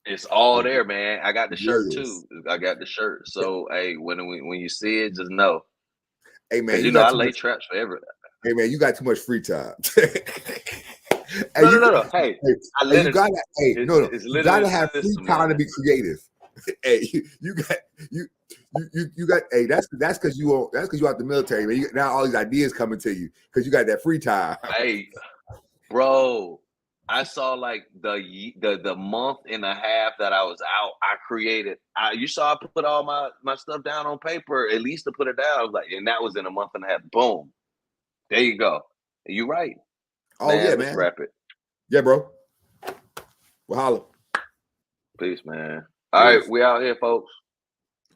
It's all there, man. I got the shirt too. I got the shirt. So hey, when you see it, just know. Hey man, you know I lay traps for everything. Hey man, you got too much free time. No. Hey, you gotta have free time to be creative. Hey, you got. Hey, that's because you out the military, man. Now all these ideas coming to you because you got that free time. Hey, bro, I saw like the month and a half that I was out. I created. You saw I put all my stuff down on paper, at least to put it down. I was like, and that was in a month and a half. Boom, there you go. You're right. Oh man, yeah, man. Let's wrap it. Yeah, bro. Well, holla. Peace, man. All right, we out here, folks.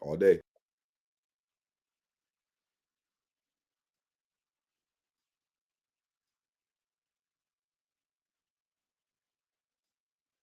All day.